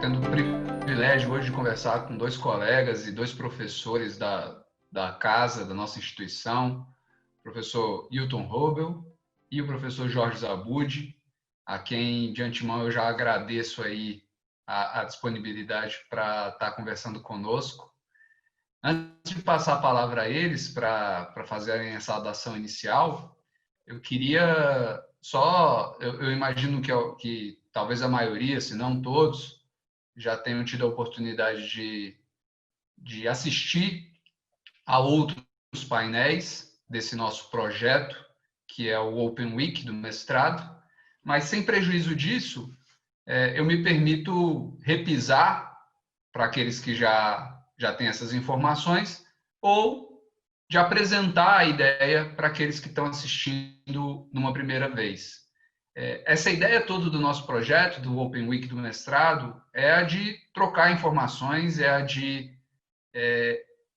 tendo o privilégio hoje de conversar com dois colegas e dois professores da casa, da nossa instituição, o professor Hilton Robel e o professor Jorge Zabud, a quem de antemão eu já agradeço aí a disponibilidade para estar conversando conosco. Antes de passar a palavra a eles para fazerem essa saudação inicial, eu queria eu imagino que talvez a maioria, se não todos, já tenham tido a oportunidade de assistir a outros painéis desse nosso projeto, que é o Open Week do mestrado, mas sem prejuízo disso, eu me permito repisar para aqueles que já têm essas informações, ou de apresentar a ideia para aqueles que estão assistindo numa primeira vez. Essa ideia toda do nosso projeto, do Open Week do mestrado, é a de trocar informações, é a de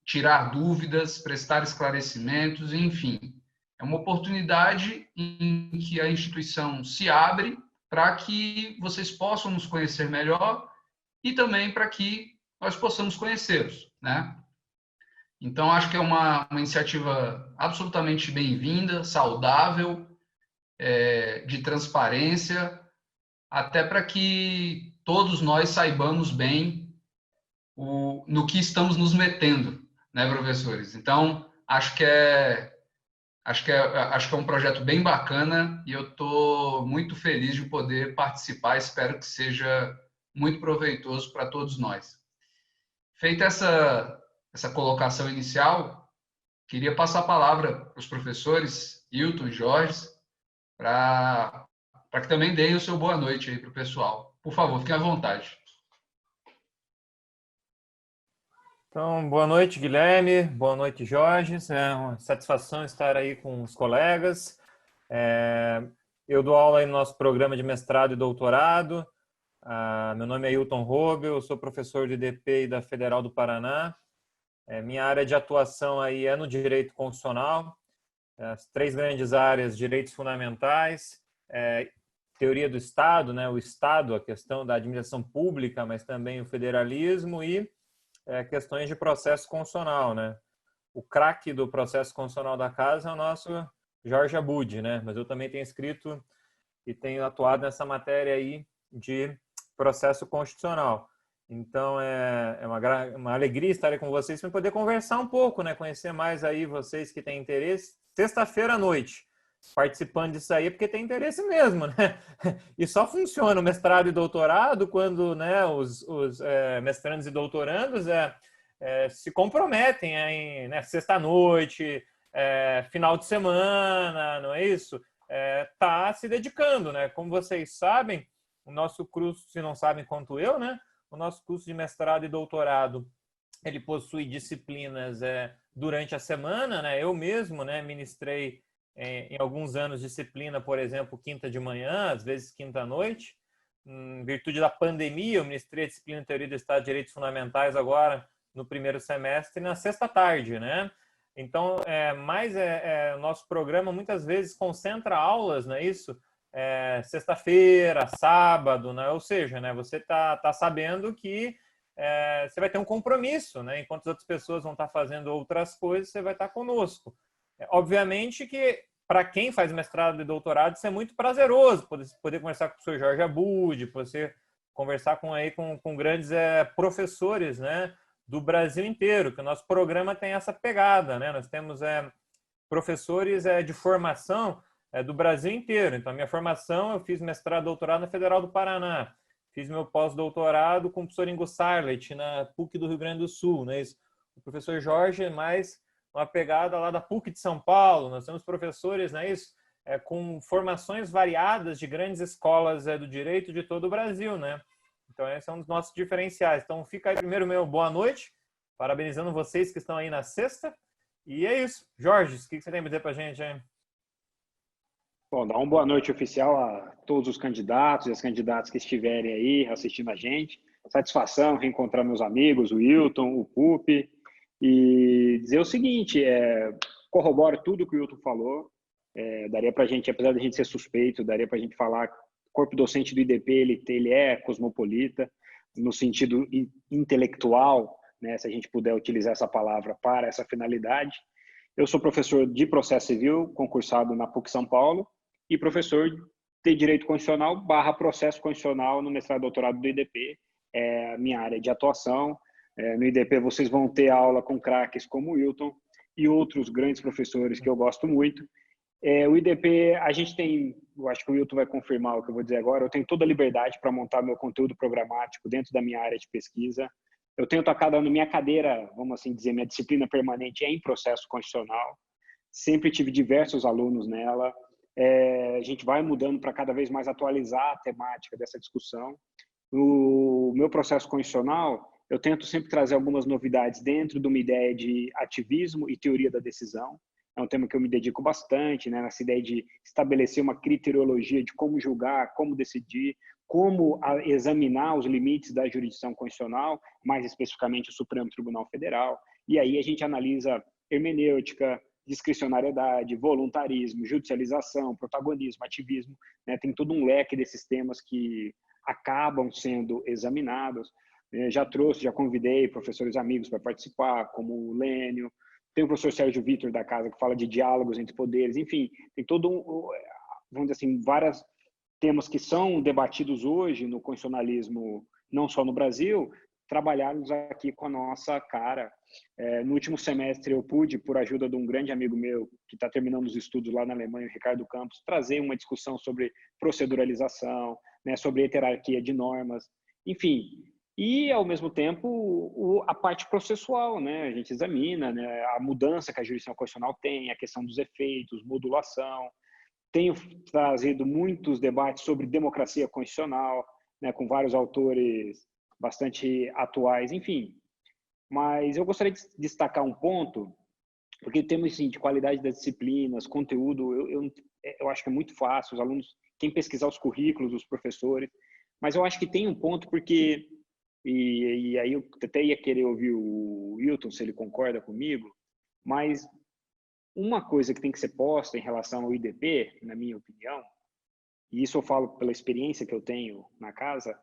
tirar dúvidas, prestar esclarecimentos, enfim. É uma oportunidade em que a instituição se abre para que vocês possam nos conhecer melhor e também para que nós possamos conhecê-los, né? Então, acho que é uma iniciativa absolutamente bem-vinda, saudável, de transparência, até para que todos nós saibamos bem no que estamos nos metendo, né, professores? Então, acho que é um projeto bem bacana e eu estou muito feliz de poder participar. Espero que seja muito proveitoso para todos nós. Feita essa colocação inicial, queria passar a palavra para os professores Hilton e Jorge para que também deem o seu boa noite aí para o pessoal. Por favor, fiquem à vontade. Então, boa noite, Guilherme. Boa noite, Jorge. É uma satisfação estar aí com os colegas. Eu dou aula aí no nosso programa de mestrado e doutorado. Meu nome é Hilton Robel, eu sou professor de DP da Federal do Paraná. Minha área de atuação aí é no direito constitucional. As três grandes áreas: direitos fundamentais, teoria do Estado, né? O Estado, a questão da administração pública, mas também o federalismo e questões de processo constitucional, né? O craque do processo constitucional da casa é o nosso Jorge Zabud, né? Mas eu também tenho escrito e tenho atuado nessa matéria aí de processo constitucional. Então, é uma alegria estar aí com vocês para poder conversar um pouco, né? Conhecer mais aí vocês que têm interesse. Sexta-feira à noite, participando disso aí, porque tem interesse mesmo, né? E só funciona o mestrado e doutorado quando, né, os mestrandos e doutorandos se comprometem em, né, sexta-noite, final de semana, não é isso? Tá se dedicando, né? Como vocês sabem, o nosso curso, se não sabem quanto eu, né? O nosso curso de mestrado e doutorado, ele possui disciplinas durante a semana, né? Eu mesmo, né, ministrei em alguns anos disciplina, por exemplo, quinta de manhã, às vezes quinta à noite. Em virtude da pandemia, eu ministrei a disciplina de Teoria do Estado e Direitos Fundamentais agora no primeiro semestre, na sexta tarde, né? Então, o nosso programa muitas vezes concentra aulas, não é isso? Sexta-feira, sábado, né? Ou seja, né, você tá sabendo que você vai ter um compromisso, né? Enquanto as outras pessoas vão estar fazendo outras coisas, você vai estar conosco. Obviamente que para quem faz mestrado e doutorado, isso é muito prazeroso, poder conversar com o professor Jorge Zabud, poder conversar com grandes professores, né, do Brasil inteiro, que o nosso programa tem essa pegada, né? Nós temos professores de formação do Brasil inteiro. Então, a minha formação, eu fiz mestrado e doutorado na Federal do Paraná, fiz meu pós-doutorado com o professor Ingo Sarlet, na PUC do Rio Grande do Sul, né? O professor Jorge é mais uma pegada lá da PUC de São Paulo. Nós temos professores, né, com formações variadas de grandes escolas do direito de todo o Brasil, né? Então, esse é um dos nossos diferenciais. Então, fica aí primeiro meu boa noite, parabenizando vocês que estão aí na sexta. E é isso. Jorge, o que você tem a dizer para a gente, hein? Bom, dar uma boa noite oficial a todos os candidatos e as candidatas que estiverem aí assistindo a gente. Satisfação reencontrar meus amigos, o Hilton, o Pupi, e dizer o seguinte, corroboro tudo que o Hilton falou, daria para a gente, apesar de a gente ser suspeito, daria para a gente falar corpo docente do IDP ele é cosmopolita, no sentido intelectual, né, se a gente puder utilizar essa palavra para essa finalidade. Eu sou professor de processo civil, concursado na PUC São Paulo, e professor de Direito Constitucional / Processo Constitucional no mestrado e doutorado do IDP, é a minha área de atuação. No IDP vocês vão ter aula com craques como o Wilton e outros grandes professores que eu gosto muito. O IDP, a gente tem, eu acho que o Wilton vai confirmar o que eu vou dizer agora, eu tenho toda a liberdade para montar meu conteúdo programático dentro da minha área de pesquisa. Eu tenho tocado na minha cadeira, vamos assim dizer, minha disciplina permanente é em processo constitucional. Sempre tive diversos alunos nela. A gente vai mudando para cada vez mais atualizar a temática dessa discussão. No meu processo constitucional, eu tento sempre trazer algumas novidades dentro de uma ideia de ativismo e teoria da decisão. É um tema que eu me dedico bastante, né, nessa ideia de estabelecer uma criteriologia de como julgar, como decidir, como examinar os limites da jurisdição constitucional, mais especificamente o Supremo Tribunal Federal. E aí a gente analisa hermenêutica, discricionariedade, voluntarismo, judicialização, protagonismo, ativismo, né? Tem todo um leque desses temas que acabam sendo examinados. Já convidei professores amigos para participar, como o Lênio. Tem o professor Sérgio Vitor da casa que fala de diálogos entre poderes. Enfim, tem vamos dizer assim, vários temas que são debatidos hoje no constitucionalismo, não só no Brasil, trabalharmos aqui com a nossa cara. No último semestre eu pude, por ajuda de um grande amigo meu que está terminando os estudos lá na Alemanha, o Ricardo Campos, trazer uma discussão sobre proceduralização, né, sobre hierarquia de normas, enfim. E, ao mesmo tempo, a parte processual, né? A gente examina, né, a mudança que a jurisdição constitucional tem, a questão dos efeitos, modulação. Tenho trazido muitos debates sobre democracia constitucional, né, com vários autores bastante atuais, enfim. Mas eu gostaria de destacar um ponto, porque temos, assim, de qualidade das disciplinas, conteúdo, eu acho que é muito fácil, os alunos, quem pesquisar os currículos dos professores, mas eu acho que tem um ponto porque... E aí eu até ia querer ouvir o Wilton, se ele concorda comigo, mas uma coisa que tem que ser posta em relação ao IDP, na minha opinião, e isso eu falo pela experiência que eu tenho na casa,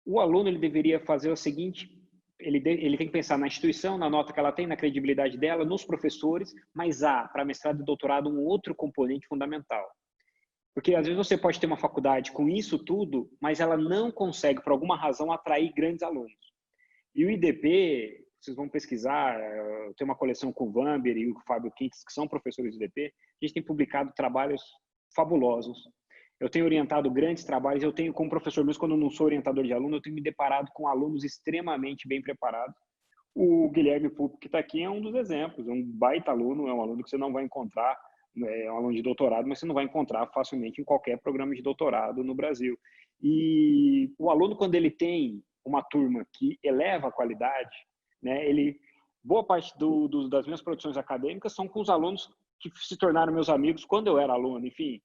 o aluno ele deveria fazer o seguinte, ele tem que pensar na instituição, na nota que ela tem, na credibilidade dela, nos professores, mas há, para mestrado e doutorado, um outro componente fundamental. Porque às vezes você pode ter uma faculdade com isso tudo, mas ela não consegue, por alguma razão, atrair grandes alunos. E o IDP, vocês vão pesquisar, eu tenho uma coleção com o Vamber e o Fábio Quintes, que são professores do IDP, a gente tem publicado trabalhos fabulosos. Eu tenho orientado grandes trabalhos, eu tenho como professor, mesmo quando eu não sou orientador de aluno, eu tenho me deparado com alunos extremamente bem preparados. O Guilherme Pupo, que está aqui, é um dos exemplos, é um baita aluno, é um aluno que você não vai encontrar, é um aluno de doutorado, mas você não vai encontrar facilmente em qualquer programa de doutorado no Brasil. E o aluno, quando ele tem uma turma que eleva a qualidade, né, boa parte das minhas produções acadêmicas são com os alunos que se tornaram meus amigos quando eu era aluno, enfim,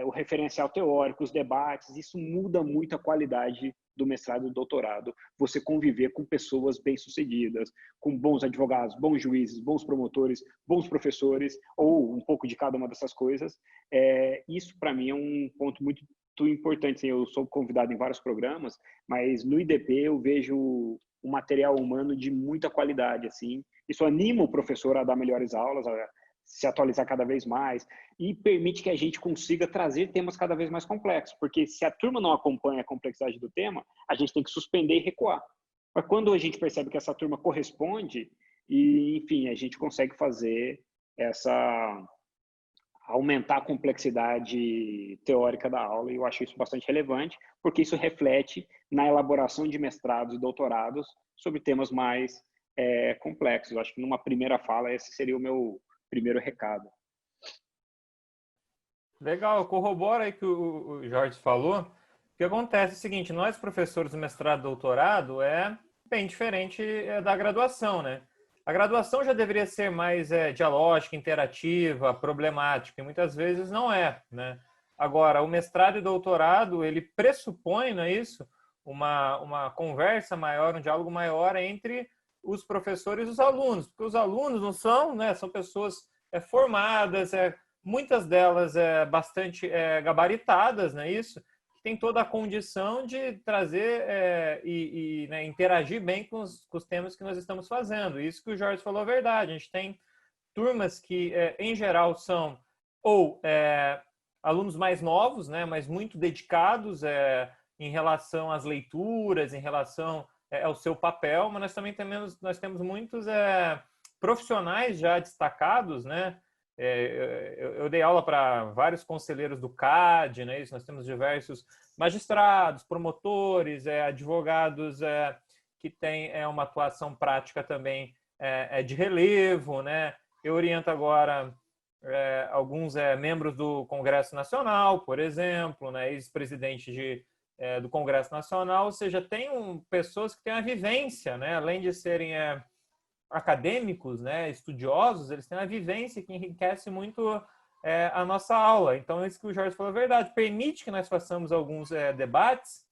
o referencial teórico, os debates, isso muda muito a qualidade do mestrado e do doutorado, você conviver com pessoas bem-sucedidas, com bons advogados, bons juízes, bons promotores, bons professores, ou um pouco de cada uma dessas coisas. Isso, para mim, é um ponto muito importante. Assim, eu sou convidado em vários programas, mas no IDP eu vejo um material humano de muita qualidade. Assim. Isso anima o professor a dar melhores aulas, a se atualizar cada vez mais e permite que a gente consiga trazer temas cada vez mais complexos, porque se a turma não acompanha a complexidade do tema, a gente tem que suspender e recuar. Mas quando a gente percebe que essa turma corresponde, e enfim, a gente consegue fazer aumentar a complexidade teórica da aula, e eu acho isso bastante relevante, porque isso reflete na elaboração de mestrados e doutorados sobre temas mais complexos. Eu acho que numa primeira fala esse seria o meu primeiro recado. Legal, corrobora aí que o Jorge falou. O que acontece é o seguinte, nós professores do mestrado e doutorado é bem diferente da graduação, né? A graduação já deveria ser mais dialógica, interativa, problemática, e muitas vezes não é, né? Agora, o mestrado e doutorado, ele pressupõe, não é isso? Uma conversa maior, um diálogo maior entre os professores e os alunos, porque os alunos não são, né? São pessoas formadas, muitas delas bastante gabaritadas, né, isso, que tem toda a condição de trazer né, interagir bem com os temas que nós estamos fazendo. Isso que o Jorge falou é verdade. A gente tem turmas que, em geral, são ou alunos mais novos, né, mas muito dedicados em relação às leituras, em relação ao seu papel, mas nós temos muitos profissionais já destacados, né? Eu dei aula para vários conselheiros do CAD, né? Isso, nós temos diversos magistrados, promotores, advogados que têm uma atuação prática também de relevo, né? Eu oriento agora alguns membros do Congresso Nacional, por exemplo, né? Ex-presidente do Congresso Nacional, ou seja, tem pessoas que têm a vivência, né? Além de serem acadêmicos, né? Estudiosos, eles têm uma vivência que enriquece muito a nossa aula. Então, isso que o Jorge falou é verdade. Permite que nós façamos alguns debates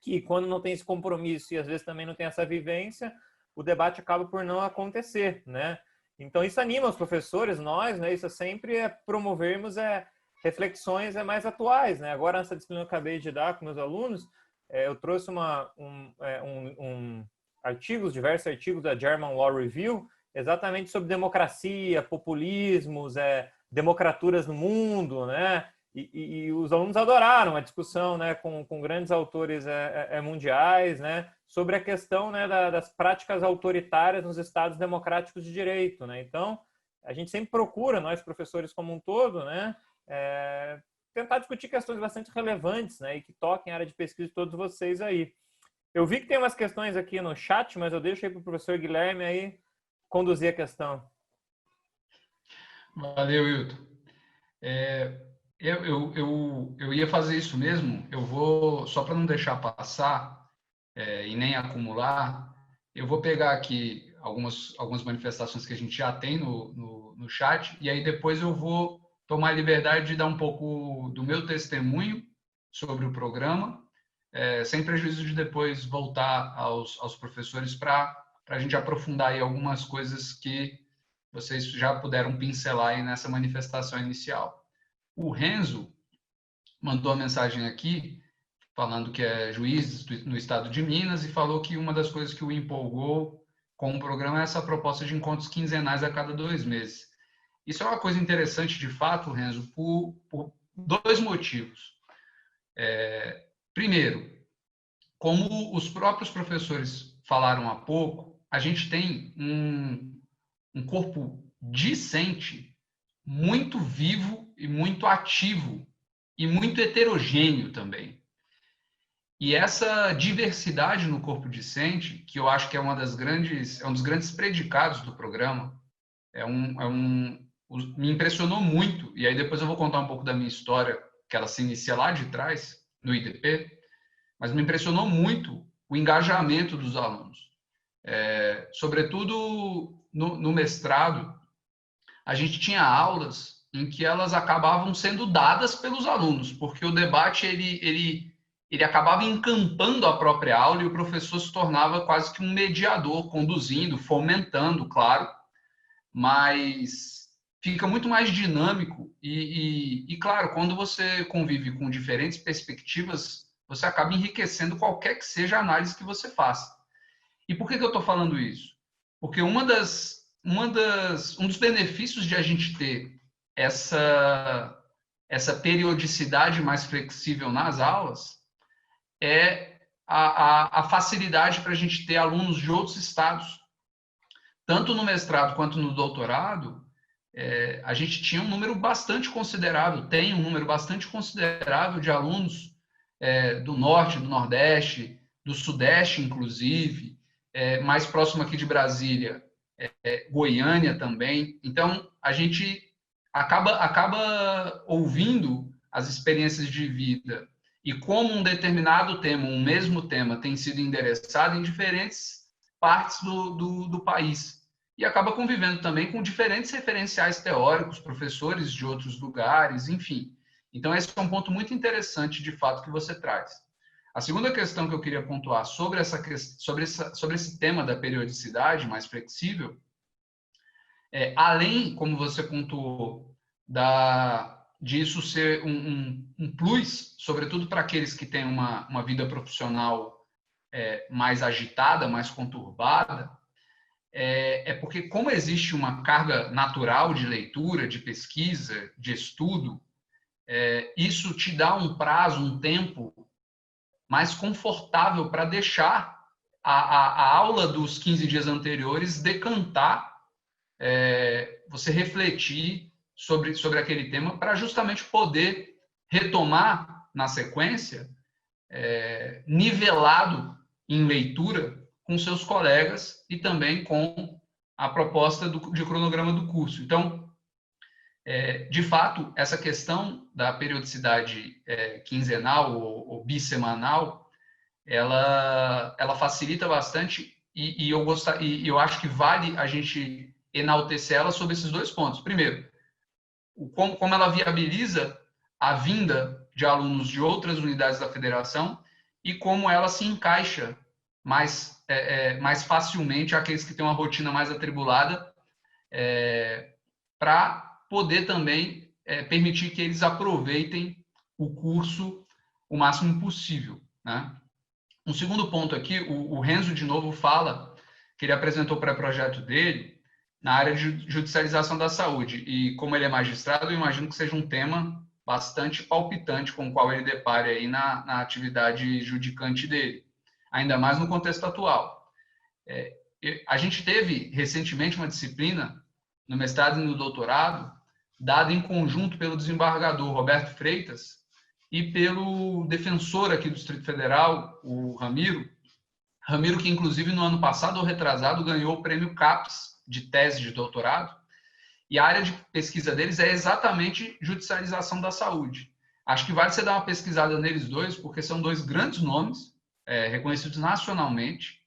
que, quando não tem esse compromisso e às vezes também não tem essa vivência, o debate acaba por não acontecer, né? Então, isso anima os professores, nós, né? Isso sempre promovermos reflexões mais atuais, né? Agora, nessa disciplina que eu acabei de dar com meus alunos, eu trouxe diversos artigos da German Law Review, exatamente sobre democracia, populismos, democraturas no mundo, né? E os alunos adoraram a discussão, né, com grandes autores mundiais, né, sobre a questão, né, das práticas autoritárias nos estados democráticos de direito, né? Então, a gente sempre procura, nós professores como um todo, né, tentar discutir questões bastante relevantes, né, e que toquem a área de pesquisa de todos vocês aí. Eu vi que tem umas questões aqui no chat, mas eu deixo aí para o professor Guilherme aí conduzir a questão. Valeu, Hilton. Eu ia fazer isso mesmo. Eu vou, só para não deixar passar e nem acumular, eu vou pegar aqui algumas manifestações que a gente já tem no chat, e aí depois eu vou tomar a liberdade de dar um pouco do meu testemunho sobre o programa, sem prejuízo de depois voltar aos professores para a gente aprofundar aí algumas coisas que vocês já puderam pincelar aí nessa manifestação inicial. O Renzo mandou a mensagem aqui, falando que é juiz no estado de Minas, e falou que uma das coisas que o empolgou com o programa é essa proposta de encontros quinzenais a cada 2 meses. Isso é uma coisa interessante, de fato, Renzo, por 2 motivos. Primeiro, como os próprios professores falaram há pouco, a gente tem um corpo discente muito vivo e muito ativo e muito heterogêneo também. E essa diversidade no corpo discente, que eu acho que é um dos grandes predicados do programa, me impressionou muito. E aí depois eu vou contar um pouco da minha história, que ela se inicia lá de trás, no IDP, mas me impressionou muito o engajamento dos alunos. Sobretudo no mestrado, a gente tinha aulas em que elas acabavam sendo dadas pelos alunos, porque o debate ele acabava encampando a própria aula e o professor se tornava quase que um mediador, conduzindo, fomentando, claro, mas fica muito mais dinâmico e claro, quando você convive com diferentes perspectivas, você acaba enriquecendo qualquer que seja a análise que você faça. E por que eu estou falando isso? Porque um dos benefícios de a gente ter essa periodicidade mais flexível nas aulas é a facilidade para a gente ter alunos de outros estados. Tanto no mestrado quanto no doutorado, a gente tinha um número bastante considerável, tem um número bastante considerável de alunos do norte, do nordeste, do sudeste, inclusive, mais próximo aqui de Brasília, Goiânia também. Então, a gente acaba ouvindo as experiências de vida e como um determinado tema, um mesmo tema, tem sido endereçado em diferentes partes do país. E acaba convivendo também com diferentes referenciais teóricos, professores de outros lugares, enfim. Então, esse é um ponto muito interessante, de fato, que você traz. A segunda questão que eu queria pontuar sobre esse tema da periodicidade mais flexível, além, como você pontuou, de isso ser um plus, sobretudo para aqueles que têm uma vida profissional mais agitada, mais conturbada, porque como existe uma carga natural de leitura, de pesquisa, de estudo, isso te dá um prazo, um tempo mais confortável para deixar a aula dos 15 dias anteriores decantar, você refletir sobre aquele tema para justamente poder retomar na sequência, nivelado em leitura com seus colegas e também com a proposta de cronograma do curso. Então, de fato, essa questão da periodicidade quinzenal ou bissemanal, ela facilita bastante e eu acho que vale a gente enaltecer ela sobre esses dois pontos. Primeiro, como ela viabiliza a vinda de alunos de outras unidades da federação e como ela se encaixa mais facilmente àqueles que têm uma rotina mais atribulada, para poder também permitir que eles aproveitem o curso o máximo possível, né? Um segundo ponto aqui, o Renzo de novo fala que ele apresentou o pré-projeto dele na área de judicialização da saúde, e como ele é magistrado, eu imagino que seja um tema bastante palpitante com o qual ele depare aí na atividade judicante dele, ainda mais no contexto atual. A gente teve recentemente uma disciplina no mestrado e no doutorado, dada em conjunto pelo desembargador Roberto Freitas e pelo defensor aqui do Distrito Federal, o Ramiro, que inclusive no ano passado ou retrasado ganhou o prêmio CAPES de tese de doutorado, e a área de pesquisa deles é exatamente judicialização da saúde. Acho que vale você dar uma pesquisada neles dois, porque são dois grandes nomes, reconhecidos nacionalmente,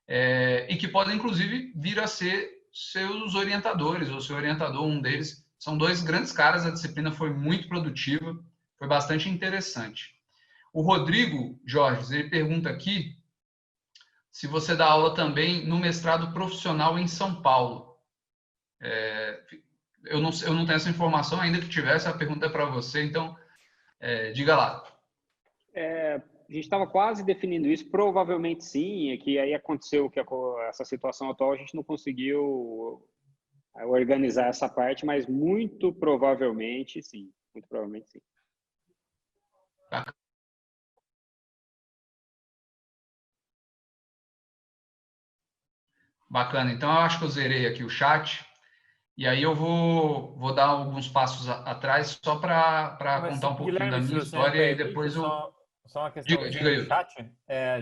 e que podem, inclusive, vir a ser seus orientadores, ou seu orientador, um deles. São dois grandes caras, a disciplina foi muito produtiva, foi bastante interessante. O Rodrigo Jorge, ele pergunta aqui se você dá aula também no mestrado profissional em São Paulo. Eu não tenho essa informação, ainda que tivesse, a pergunta é para você, então diga lá. A gente estava quase definindo isso, provavelmente sim, é que aí aconteceu que essa situação atual a gente não conseguiu organizar essa parte, mas muito provavelmente sim, muito provavelmente sim. Bacana, então eu acho que eu zerei aqui o chat, e aí eu vou dar alguns passos atrás só para contar um pouquinho Guilherme, da minha história e depois eu... Só uma questãozinha diga, no chat.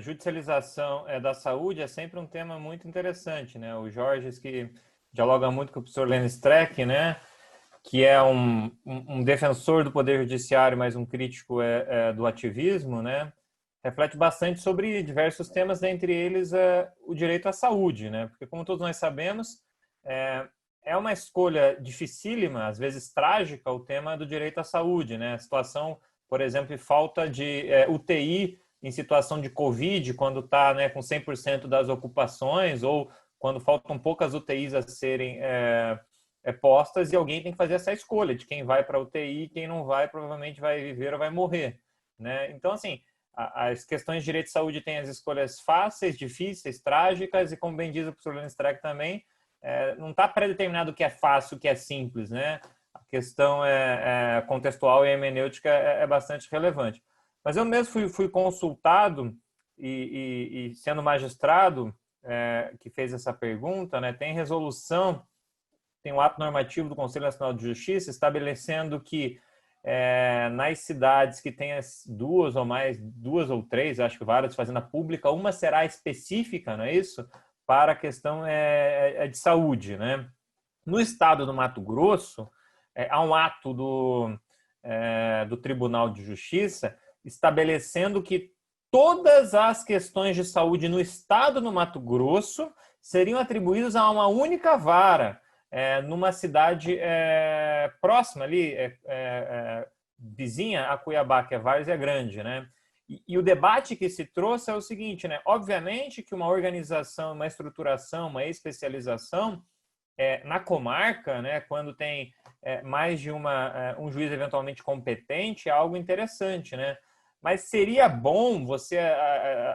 Judicialização da saúde é sempre um tema muito interessante, né? O Jorge, que dialoga muito com o professor Lênin Streck, né? Que é um defensor do Poder Judiciário, mas um crítico do ativismo, né? Reflete bastante sobre diversos temas, dentre eles o direito à saúde, né? Porque, como todos nós sabemos, é uma escolha dificílima, às vezes trágica, o tema do direito à saúde, né? A situação, por exemplo, de falta de UTI em situação de Covid, quando está, né, com 100% das ocupações, ou quando faltam poucas UTIs a serem postas, e alguém tem que fazer essa escolha de quem vai para a UTI e quem não vai, provavelmente vai viver ou vai morrer, né? Então, assim, as questões de direito de saúde têm as escolhas fáceis, difíceis, trágicas, e como bem diz o professor Lênin Streck também, não está pré-determinado o que é fácil, o que é simples, né? A questão contextual e hermenêutica é bastante relevante. Mas eu mesmo fui consultado e sendo magistrado que fez essa pergunta, né? Tem resolução, tem um ato normativo do Conselho Nacional de Justiça estabelecendo que nas cidades que têm duas ou três, acho que várias, de fazenda pública, uma será específica, não é isso? Para a questão de saúde, né? No estado do Mato Grosso, há um ato do Tribunal de Justiça estabelecendo que todas as questões de saúde no estado do Mato Grosso seriam atribuídas a uma única vara, numa cidade próxima ali, vizinha a Cuiabá, que é Várzea Grande, né? E o debate que se trouxe é o seguinte, né? Obviamente que uma organização, uma estruturação, uma especialização, na comarca, né, quando tem mais de um juiz eventualmente competente, é algo interessante, né? Mas seria bom você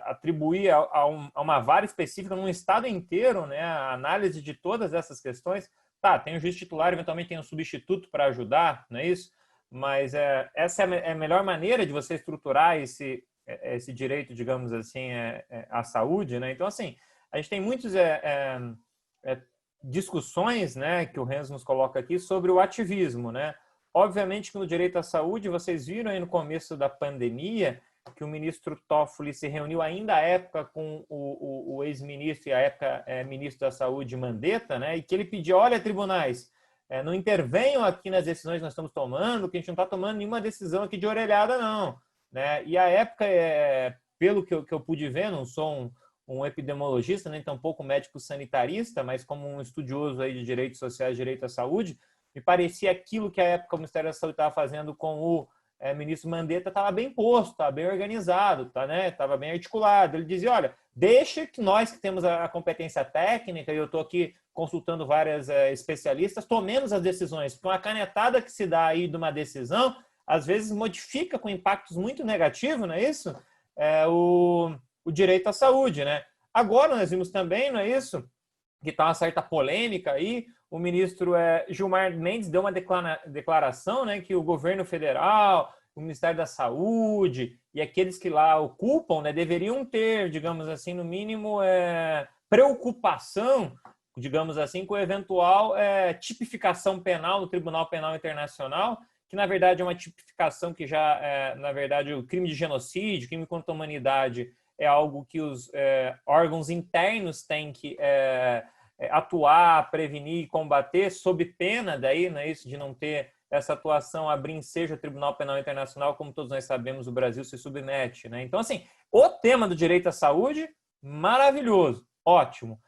atribuir a uma vara específica num estado inteiro, né, a análise de todas essas questões. Tá, tem o juiz titular, eventualmente tem um substituto para ajudar, não é isso? Mas essa é a melhor maneira de você estruturar esse direito, digamos assim, à saúde, né? Então, assim, a gente tem muitas discussões, né, que o Renzo nos coloca aqui sobre o ativismo, né? Obviamente que no direito à saúde, vocês viram aí no começo da pandemia que o ministro Toffoli se reuniu ainda à época com o ex-ministro e à época ministro da Saúde, Mandetta, né? E que ele pediu, olha, tribunais, não intervenham aqui nas decisões que nós estamos tomando, que a gente não está tomando nenhuma decisão aqui de orelhada, não. Né? E à época, pelo que eu pude ver, não sou um epidemiologista, nem tampouco médico sanitarista, mas como um estudioso aí de direitos sociais, direito à saúde, me parecia aquilo que à época o Ministério da Saúde estava fazendo com o ministro Mandetta estava bem posto, estava bem organizado, né? Estava bem articulado. Ele dizia, olha, deixa que nós que temos a competência técnica, e eu estou aqui consultando várias especialistas, tomemos as decisões, porque uma canetada que se dá aí de uma decisão, às vezes modifica com impactos muito negativos, não é isso? O direito à saúde, né? Agora nós vimos também, não é isso? Que está uma certa polêmica aí, o ministro Gilmar Mendes deu uma declaração, né, que o governo federal, o Ministério da Saúde e aqueles que lá ocupam, né, deveriam ter, digamos assim, no mínimo, preocupação, digamos assim, com a eventual tipificação penal no Tribunal Penal Internacional, que na verdade é uma tipificação que já, na verdade, o crime de genocídio, crime contra a humanidade, é algo que os órgãos internos têm que atuar, prevenir e combater, sob pena daí, né, isso de não ter essa atuação, abrir ensejo ao Tribunal Penal Internacional, como todos nós sabemos, o Brasil se submete. Né? Então, assim, o tema do direito à saúde, maravilhoso, ótimo.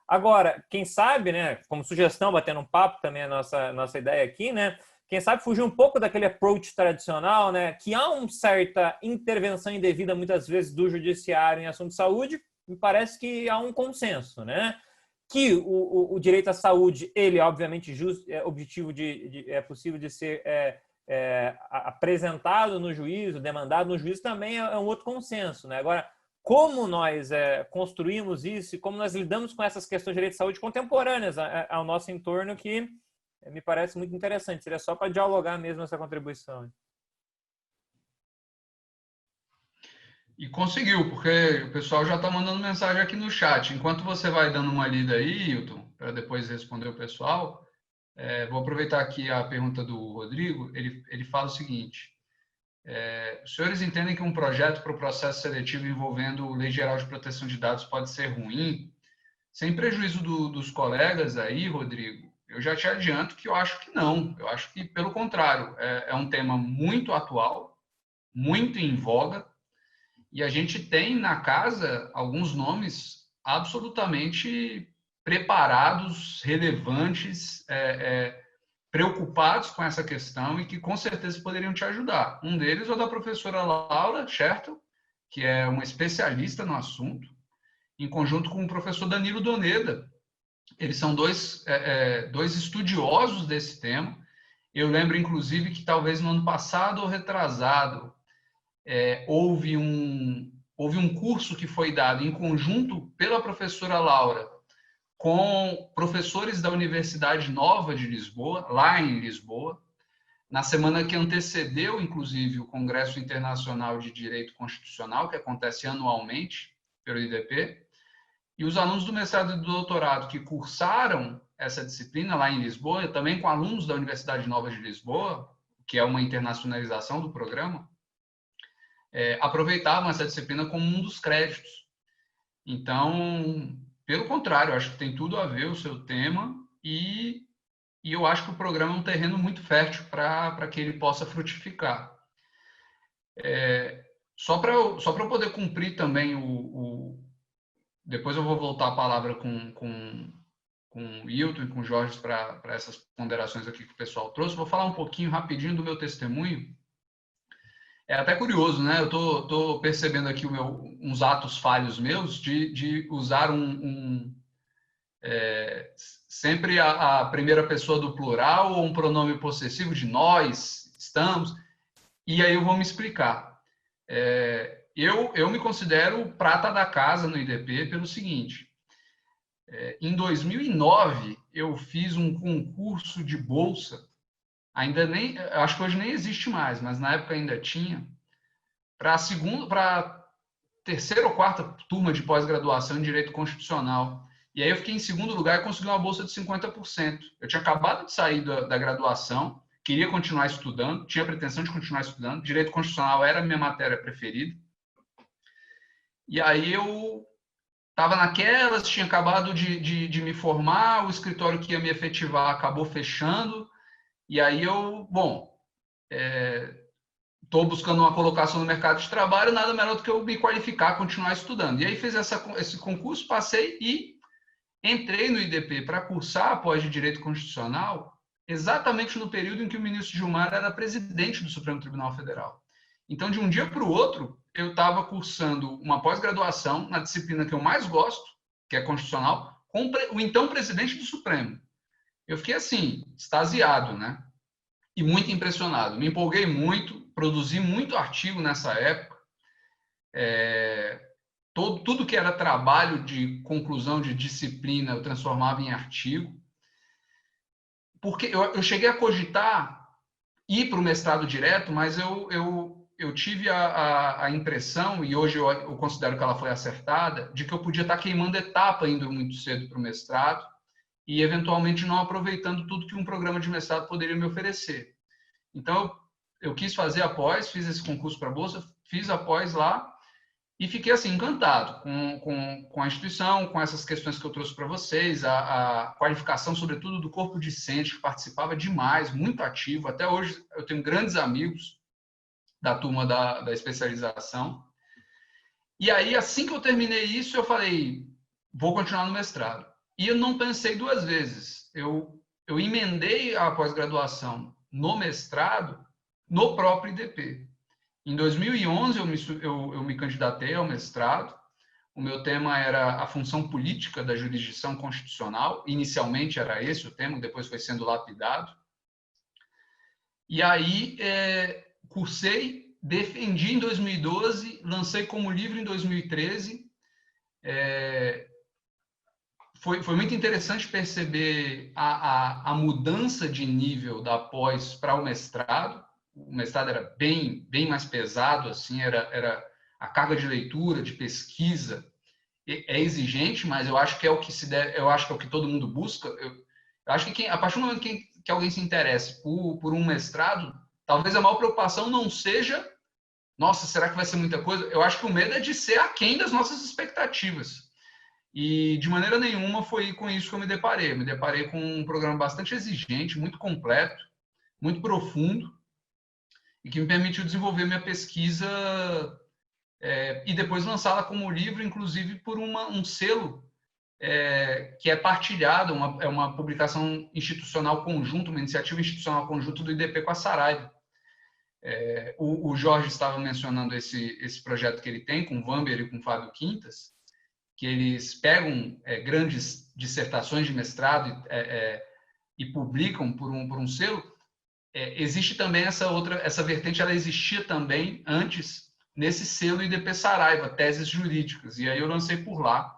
Agora, quem sabe, né, como sugestão, batendo um papo também a nossa ideia aqui, né, quem sabe fugir um pouco daquele approach tradicional, né, que há uma certa intervenção indevida, muitas vezes, do judiciário em assunto de saúde, me parece que há um consenso, né? Que o direito à saúde, ele obviamente objetivo é possível de ser apresentado no juízo, demandado no juízo, também é um outro consenso, né? Agora, como nós construímos isso e como nós lidamos com essas questões de direito à saúde contemporâneas ao nosso entorno, que me parece muito interessante. Seria só para dialogar mesmo essa contribuição. E conseguiu, porque o pessoal já está mandando mensagem aqui no chat. Enquanto você vai dando uma lida aí, Hilton, para depois responder o pessoal, vou aproveitar aqui a pergunta do Rodrigo. Ele fala o seguinte: os senhores entendem que um projeto para o processo seletivo envolvendo Lei Geral de Proteção de Dados pode ser ruim? Sem prejuízo dos colegas aí, Rodrigo, eu já te adianto que eu acho que não. Eu acho que, pelo contrário, é um tema muito atual, muito em voga, e a gente tem na casa alguns nomes absolutamente preparados, relevantes, preocupados com essa questão e que com certeza poderiam te ajudar. Um deles é o da professora Laura Schertel, que é uma especialista no assunto, em conjunto com o professor Danilo Doneda. Eles são dois estudiosos desse tema. Eu lembro, inclusive, que talvez no ano passado ou retrasado, houve um curso que foi dado em conjunto pela professora Laura com professores da Universidade Nova de Lisboa, lá em Lisboa, na semana que antecedeu, inclusive, o Congresso Internacional de Direito Constitucional, que acontece anualmente pelo IDP, e os alunos do mestrado e do doutorado que cursaram essa disciplina lá em Lisboa, também com alunos da Universidade Nova de Lisboa, que é uma internacionalização do programa, aproveitavam essa disciplina como um dos créditos. Então, pelo contrário, eu acho que tem tudo a ver o seu tema e eu acho que o programa é um terreno muito fértil para que ele possa frutificar. Só para eu poder cumprir também depois eu vou voltar a palavra com o Hilton e com o Jorge para essas ponderações aqui que o pessoal trouxe. Vou falar um pouquinho rapidinho do meu testemunho. É até curioso, né? Eu tô percebendo aqui uns atos falhos meus de usar sempre a primeira pessoa do plural ou um pronome possessivo de nós, estamos. E aí eu vou me explicar. Eu me considero prata da casa no IDP pelo seguinte. Em 2009, eu fiz um concurso de bolsa, acho que hoje nem existe mais, mas na época ainda tinha, para a terceira ou quarta turma de pós-graduação em Direito Constitucional. E aí eu fiquei em segundo lugar e consegui uma bolsa de 50%. Eu tinha acabado de sair da graduação, queria continuar estudando, tinha pretensão de continuar estudando, Direito Constitucional era a minha matéria preferida. E aí eu estava naquelas, tinha acabado de me formar, o escritório que ia me efetivar acabou fechando, e aí estou buscando uma colocação no mercado de trabalho, nada melhor do que eu me qualificar, continuar estudando. E aí fiz esse concurso, passei e entrei no IDP para cursar após de Direito Constitucional, exatamente no período em que o ministro Gilmar era presidente do Supremo Tribunal Federal. Então, de um dia para o outro, eu estava cursando uma pós-graduação na disciplina que eu mais gosto, que é Constitucional, com o então presidente do Supremo. Eu fiquei assim, extasiado, né? E muito impressionado. Me empolguei muito, produzi muito artigo nessa época. Tudo que era trabalho de conclusão de disciplina eu transformava em artigo. Porque eu cheguei a cogitar ir para o mestrado direto, mas eu tive a impressão, e hoje eu considero que ela foi acertada, de que eu podia estar queimando etapa indo muito cedo para o mestrado e, eventualmente, não aproveitando tudo que um programa de mestrado poderia me oferecer. Então, eu quis fazer a pós, fiz esse concurso para a Bolsa, fiz a pós lá e fiquei assim, encantado com a instituição, com essas questões que eu trouxe para vocês, a qualificação, sobretudo, do corpo discente, que participava demais, muito ativo. Até hoje, eu tenho grandes amigos da turma da especialização. E aí, assim que eu terminei isso, eu falei, vou continuar no mestrado. E eu não pensei duas vezes. Eu emendei a pós-graduação no mestrado, no próprio IDP. Em 2011, eu me candidatei ao mestrado. O meu tema era a função política da jurisdição constitucional. Inicialmente era esse o tema, depois foi sendo lapidado. E aí, cursei, defendi em 2012, lancei como livro em 2013. Foi muito interessante perceber a mudança de nível da pós para o mestrado. O mestrado era bem mais pesado, assim, era a carga de leitura, de pesquisa é exigente, mas eu acho que é o que eu acho que é o que todo mundo busca. Eu acho que a partir do momento que alguém se interesse por um mestrado, talvez a maior preocupação não seja, nossa, será que vai ser muita coisa? Eu acho que o medo é de ser aquém das nossas expectativas. E de maneira nenhuma foi com isso que eu me deparei. Me deparei com um programa bastante exigente, muito completo, muito profundo, e que me permitiu desenvolver minha pesquisa e depois lançá-la como livro, inclusive por um selo que é partilhado, é uma publicação institucional conjunta, uma iniciativa institucional conjunta do IDP com a Saraiva. O Jorge estava mencionando esse projeto que ele tem com o Vamber e com o Fábio Quintas, que eles pegam grandes dissertações de mestrado e publicam por um selo. Existe também essa vertente, ela existia também antes nesse selo IDP Saraiva, Teses Jurídicas, e aí eu lancei por lá.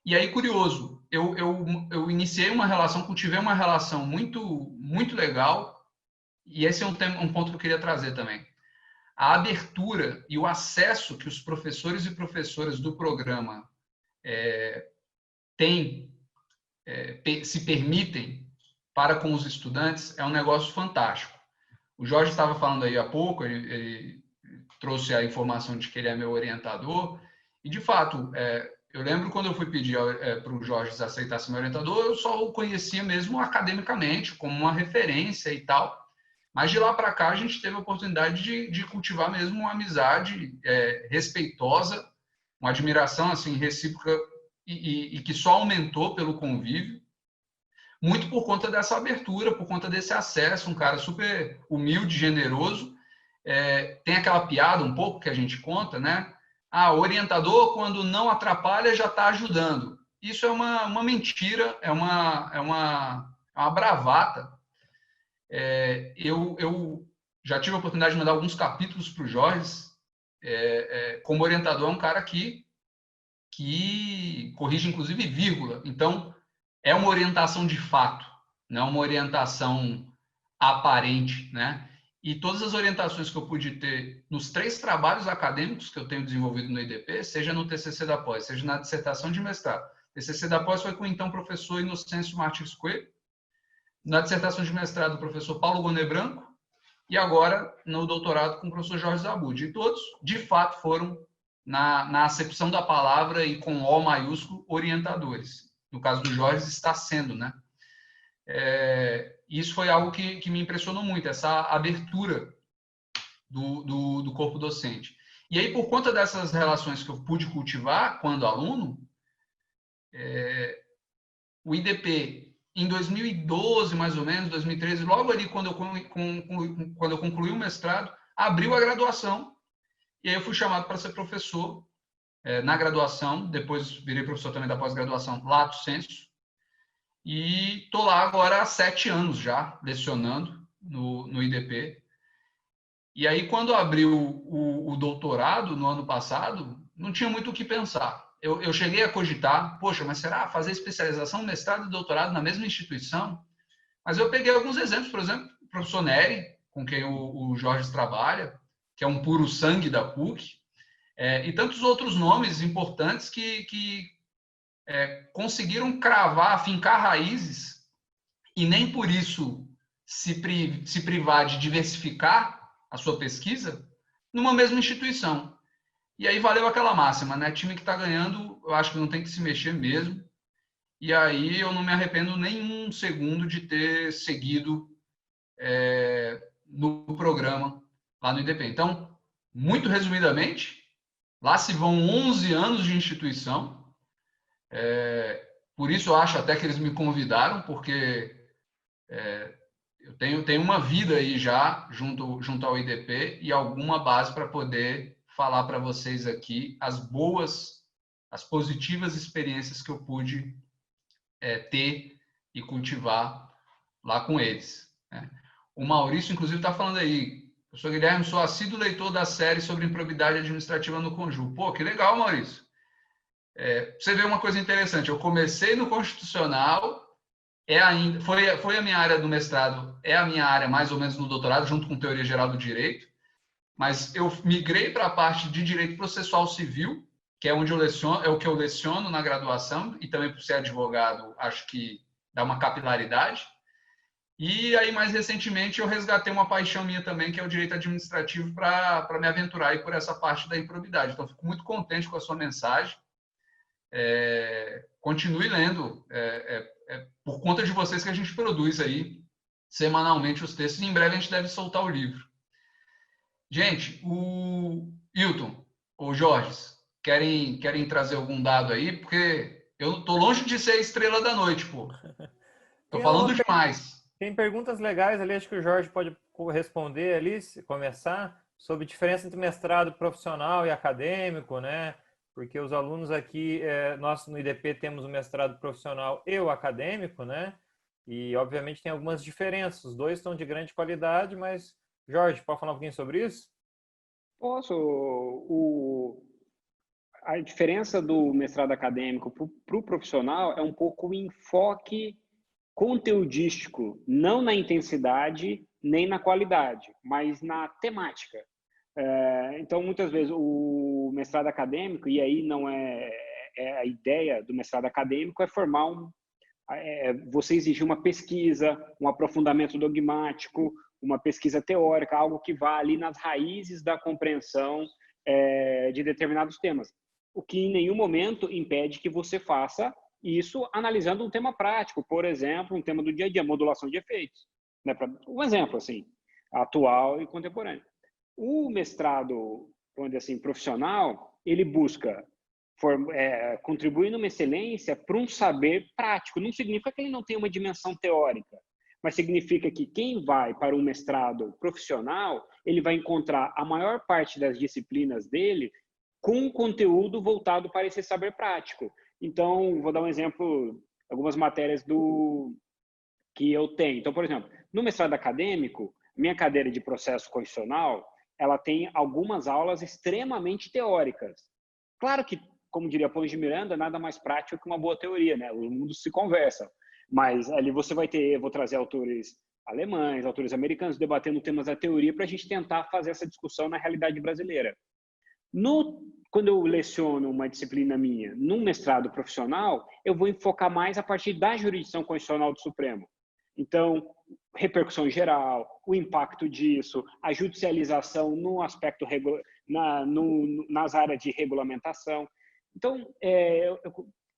E aí, curioso, eu iniciei uma relação, cultivei uma relação muito legal, e esse é um ponto que eu queria trazer também. A abertura e o acesso que os professores e professoras do programa se permitem para com os estudantes é um negócio fantástico. O Jorge estava falando aí há pouco, ele trouxe a informação de que ele é meu orientador, e de fato, eu lembro quando eu fui pedir para o Jorge se aceitasse meu orientador, eu só o conhecia mesmo academicamente, como uma referência e tal. Mas de lá para cá a gente teve a oportunidade de cultivar mesmo uma amizade respeitosa, uma admiração assim recíproca e que só aumentou pelo convívio, muito por conta dessa abertura, por conta desse acesso, um cara super humilde, generoso. Tem aquela piada um pouco que a gente conta, né? O orientador, quando não atrapalha, já está ajudando. isso é uma mentira, é uma bravata. Eu já tive a oportunidade de mandar alguns capítulos para o Jorge. Como orientador, é um cara que corrige, inclusive, vírgula. Então, é uma orientação de fato, não é uma orientação aparente, né? E todas as orientações que eu pude ter nos 3 trabalhos acadêmicos que eu tenho desenvolvido no IDP, seja no TCC da pós, seja na dissertação de mestrado. O TCC da pós foi com o então professor Inocêncio Martins Coelho, na dissertação de mestrado o professor Paulo Gonet Branco, e agora no doutorado com o professor Jorge Zabud. E todos, de fato, foram, na acepção da palavra e com O maiúsculo, orientadores. No caso do Jorge, está sendo, né? Isso foi algo que me impressionou muito, essa abertura do corpo docente. E aí, por conta dessas relações que eu pude cultivar quando aluno, o IDP, em 2012, mais ou menos, 2013, logo ali quando eu concluí o mestrado, abriu a graduação, e aí eu fui chamado para ser professor na graduação, depois virei professor também da pós-graduação, lato sensu, e estou lá agora há 7 anos já, lecionando no IDP. E aí, quando abriu o doutorado no ano passado, não tinha muito o que pensar. Eu cheguei a cogitar, poxa, mas será fazer especialização, mestrado e doutorado na mesma instituição? Mas eu peguei alguns exemplos, por exemplo, o professor Nery, com quem o Jorge trabalha, que é um puro sangue da PUC, e tantos outros nomes importantes que conseguiram cravar, fincar raízes e nem por isso se privar de diversificar a sua pesquisa numa mesma instituição. E aí valeu aquela máxima, né? Time que está ganhando, eu acho que não tem que se mexer mesmo. E aí eu não me arrependo nem um segundo de ter seguido no programa lá no IDP. Então, muito resumidamente, lá se vão 11 anos de instituição. Por isso eu acho até que eles me convidaram, porque eu tenho uma vida aí já junto ao IDP e alguma base para poder falar para vocês aqui as boas, as positivas experiências que eu pude ter e cultivar lá com eles. Né? O Maurício, inclusive, está falando aí, professor Guilherme, sou assíduo leitor da série sobre improbidade administrativa no Conjur. Pô, que legal, Maurício. Você vê uma coisa interessante, eu comecei no Constitucional, foi a minha área do mestrado, é a minha área mais ou menos no doutorado, junto com Teoria Geral do Direito, mas eu migrei para a parte de Direito Processual Civil, que é onde eu leciono, é o que eu leciono na graduação, e também por ser advogado, acho que dá uma capilaridade. E aí, mais recentemente, eu resgatei uma paixão minha também, que é o direito administrativo, para me aventurar aí por essa parte da improbidade. Então, fico muito contente com a sua mensagem. Continue lendo. Por conta de vocês que a gente produz aí semanalmente os textos. E em breve a gente deve soltar o livro. Gente, o Hilton, o Jorge, querem trazer algum dado aí? Porque eu tô longe de ser a estrela da noite, pô. Tô falando demais. Tem perguntas legais ali, acho que o Jorge pode responder ali, se começar, sobre diferença entre mestrado profissional e acadêmico, né? Porque os alunos aqui, nós no IDP temos o mestrado profissional e o acadêmico, né? E, obviamente, tem algumas diferenças. Os dois estão de grande qualidade, mas, Jorge, pode falar um pouquinho sobre isso? Posso. A diferença do mestrado acadêmico para o profissional é um pouco o enfoque conteudístico, não na intensidade nem na qualidade, mas na temática. Então, muitas vezes, o mestrado acadêmico, e aí não é a ideia do mestrado acadêmico, é formar você exigir uma pesquisa, um aprofundamento dogmático, uma pesquisa teórica, algo que vá ali nas raízes da compreensão de determinados temas. O que em nenhum momento impede que você faça isso analisando um tema prático, por exemplo, um tema do dia a dia, modulação de efeitos. Né? Um exemplo assim, atual e contemporâneo. O mestrado, vamos dizer assim, profissional, ele busca contribuir numa excelência para um saber prático. Não significa que ele não tem uma dimensão teórica, mas significa que quem vai para um mestrado profissional, ele vai encontrar a maior parte das disciplinas dele com conteúdo voltado para esse saber prático. Então, vou dar um exemplo, algumas matérias que eu tenho. Então, por exemplo, no mestrado acadêmico, minha cadeira de processo constitucional, ela tem algumas aulas extremamente teóricas. Claro que, como diria Pons de Miranda, nada mais prático que uma boa teoria, né? O mundo se conversa. Mas ali você vai ter, vou trazer autores alemães, autores americanos, debatendo temas da teoria para a gente tentar fazer essa discussão na realidade brasileira. Quando eu leciono uma disciplina minha num mestrado profissional, eu vou enfocar mais a partir da jurisdição constitucional do Supremo. Então, repercussão geral, o impacto disso, a judicialização no aspecto nas áreas de regulamentação. Então,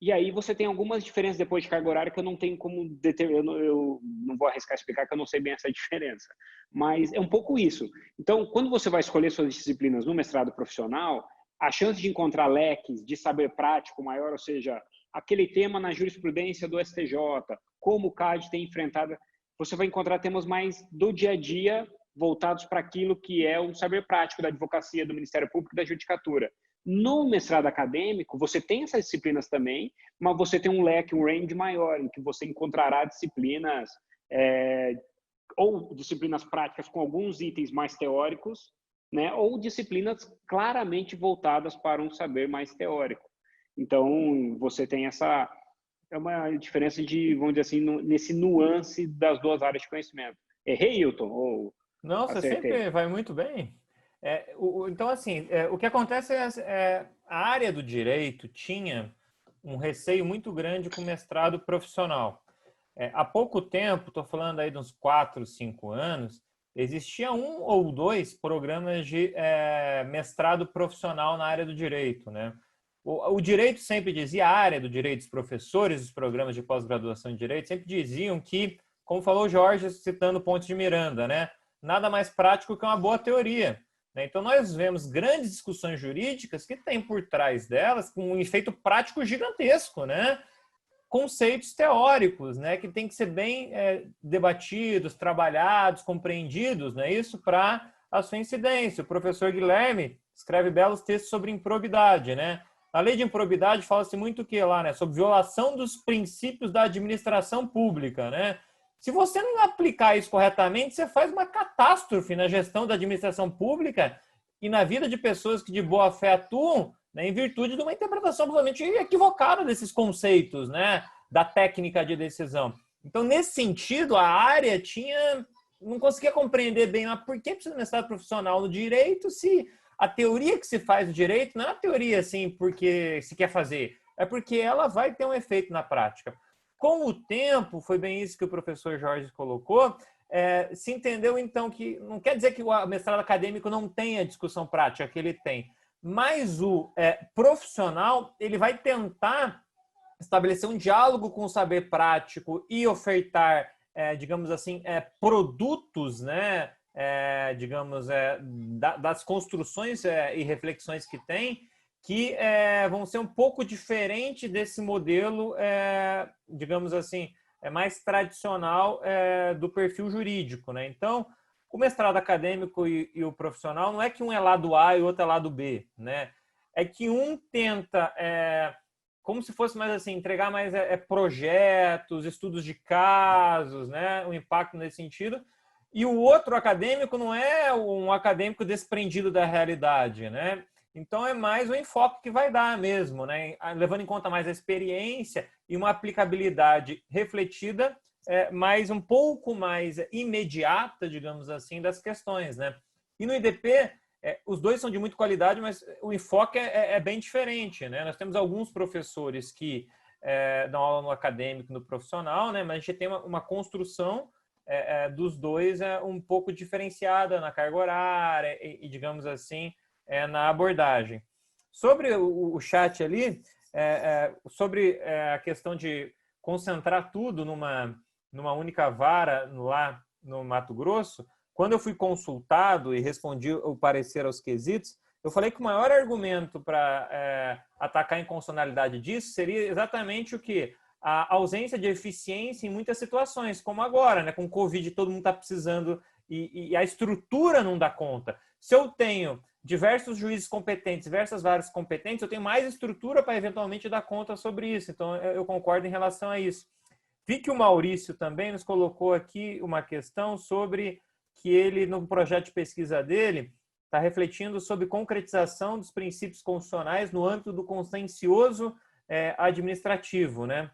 e aí você tem algumas diferenças depois de carga horária que eu não tenho como determinar, eu não vou arriscar explicar que eu não sei bem essa diferença. Mas é um pouco isso. Então, quando você vai escolher suas disciplinas no mestrado profissional, a chance de encontrar leques de saber prático maior, ou seja, aquele tema na jurisprudência do STJ, como o CAD tem enfrentado, você vai encontrar temas mais do dia a dia voltados para aquilo que é o saber prático da advocacia, do Ministério Público e da Judicatura. No mestrado acadêmico, você tem essas disciplinas também, mas você tem um leque, um range maior, em que você encontrará disciplinas ou disciplinas práticas com alguns itens mais teóricos, né, ou disciplinas claramente voltadas para um saber mais teórico. Então, você tem essa... É uma diferença de, vamos dizer assim, nesse nuance das duas áreas de conhecimento. Errei, Hilton? Ou Não, você acertei? sempre vai muito bem. Então, assim, o que acontece a área do direito tinha um receio muito grande com o mestrado profissional. Há pouco tempo, estou falando aí de uns 4, 5 anos, existia 1 ou 2 programas de mestrado profissional na área do direito, né? O direito sempre dizia, a área do direito, os professores dos programas de pós-graduação em direito sempre diziam que, como falou o Jorge, citando Pontes de Miranda, né? Nada mais prático que uma boa teoria. Então, nós vemos grandes discussões jurídicas que têm por trás delas um efeito prático gigantesco, né? Conceitos teóricos, né? Que tem que ser bem debatidos, trabalhados, compreendidos, né? Isso para a sua incidência. O professor Guilherme escreve belos textos sobre improbidade, né? Na lei de improbidade fala-se muito o que lá, né? Sobre violação dos princípios da administração pública, né? Se você não aplicar isso corretamente, você faz uma catástrofe na gestão da administração pública e na vida de pessoas que de boa fé atuam, né, em virtude de uma interpretação absolutamente equivocada desses conceitos, né, da técnica de decisão. Então, nesse sentido, a área não conseguia compreender bem por que precisa de mestrado profissional no direito se a teoria que se faz no direito não é uma teoria assim porque se quer fazer, é porque ela vai ter um efeito na prática. Com o tempo, foi bem isso que o professor Jorge colocou, se entendeu então que não quer dizer que o mestrado acadêmico não tenha discussão prática, que ele tem, mas o profissional ele vai tentar estabelecer um diálogo com o saber prático e ofertar, digamos assim, produtos, né, digamos, das construções e reflexões que tem, que vão ser um pouco diferente desse modelo, digamos assim, mais tradicional do perfil jurídico, né? Então, o mestrado acadêmico e o profissional não é que um é lado A e o outro é lado B, né? É que um tenta, como se fosse mais assim, entregar mais projetos, estudos de casos, né? O impacto nesse sentido. E o outro acadêmico não é um acadêmico desprendido da realidade, né? Então, é mais o enfoque que vai dar mesmo, né? Levando em conta mais a experiência e uma aplicabilidade refletida, mas um pouco mais imediata, digamos assim, das questões, né? E no IDP, os dois são de muita qualidade, mas o enfoque é bem diferente, né? Nós temos alguns professores que dão aula no acadêmico e no profissional, né? Mas a gente tem uma construção dos dois um pouco diferenciada na carga horária e digamos assim, na abordagem. Sobre o chat ali, sobre a questão de concentrar tudo numa única vara lá no Mato Grosso, quando eu fui consultado e respondi o parecer aos quesitos, eu falei que o maior argumento para atacar a inconstitucionalidade disso seria exatamente o quê? A ausência de eficiência em muitas situações, como agora, né? Com o Covid todo mundo está precisando e a estrutura não dá conta. Se eu tenho diversos juízes competentes, diversas varas competentes, eu tenho mais estrutura para eventualmente dar conta sobre isso. Então, eu concordo em relação a isso. Vi que o Maurício também nos colocou aqui uma questão sobre que ele, no projeto de pesquisa dele, está refletindo sobre concretização dos princípios constitucionais no âmbito do contencioso administrativo, né?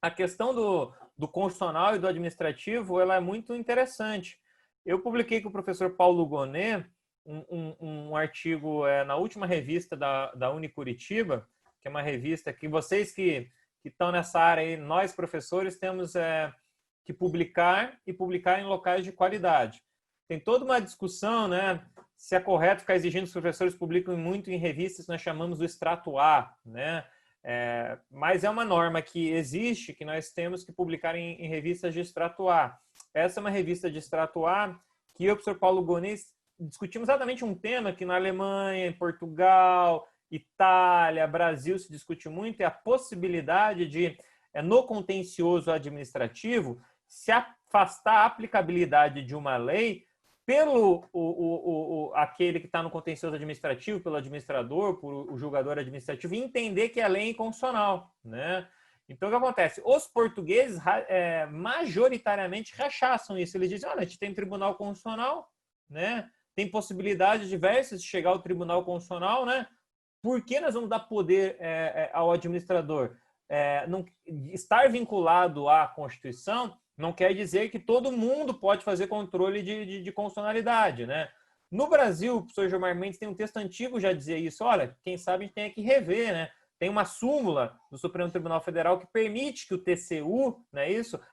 A questão do constitucional e do administrativo, ela é muito interessante. Eu publiquei com o professor Paulo Gonet um artigo na última revista da Unicuritiba, que é uma revista que vocês que estão nessa área aí, nós professores temos que publicar e publicar em locais de qualidade. Tem toda uma discussão, né, se é correto ficar exigindo que os professores publiquem muito em revistas que nós chamamos do extrato A, né? Mas é uma norma que existe, que nós temos que publicar em revistas de extrato A. Essa é uma revista de extrato A que eu e o professor Paulo Gonet discutimos exatamente um tema que na Alemanha, em Portugal, Itália, Brasil se discute muito, é a possibilidade de, no contencioso administrativo, se afastar a aplicabilidade de uma lei pelo aquele que está no contencioso administrativo, pelo administrador, por o julgador administrativo, e entender que a lei é inconstitucional, né? Então, o que acontece? Os portugueses majoritariamente rechaçam isso. Eles dizem, olha, a gente tem tribunal constitucional, né? Tem possibilidades diversas de chegar ao tribunal constitucional, né? Por que nós vamos dar poder ao administrador? Estar vinculado à Constituição não quer dizer que todo mundo pode fazer controle de constitucionalidade, né? No Brasil, o professor Gilmar Mendes tem um texto antigo já dizia isso. Olha, quem sabe a gente tem que rever, né? Tem uma súmula do Supremo Tribunal Federal que permite que o TCU, né,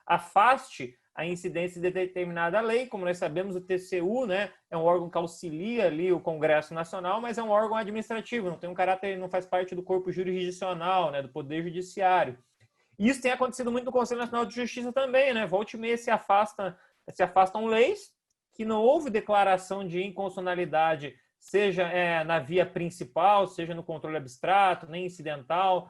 afaste a incidência de determinada lei. Como nós sabemos, o TCU, né, é um órgão que auxilia ali o Congresso Nacional, mas é um órgão administrativo, não tem um caráter, não faz parte do corpo jurisdicional, né, do Poder Judiciário. Isso tem acontecido muito no Conselho Nacional de Justiça também, né? Volta e meia se afastam leis que não houve declaração de inconstitucionalidade, seja na via principal, seja no controle abstrato, nem incidental,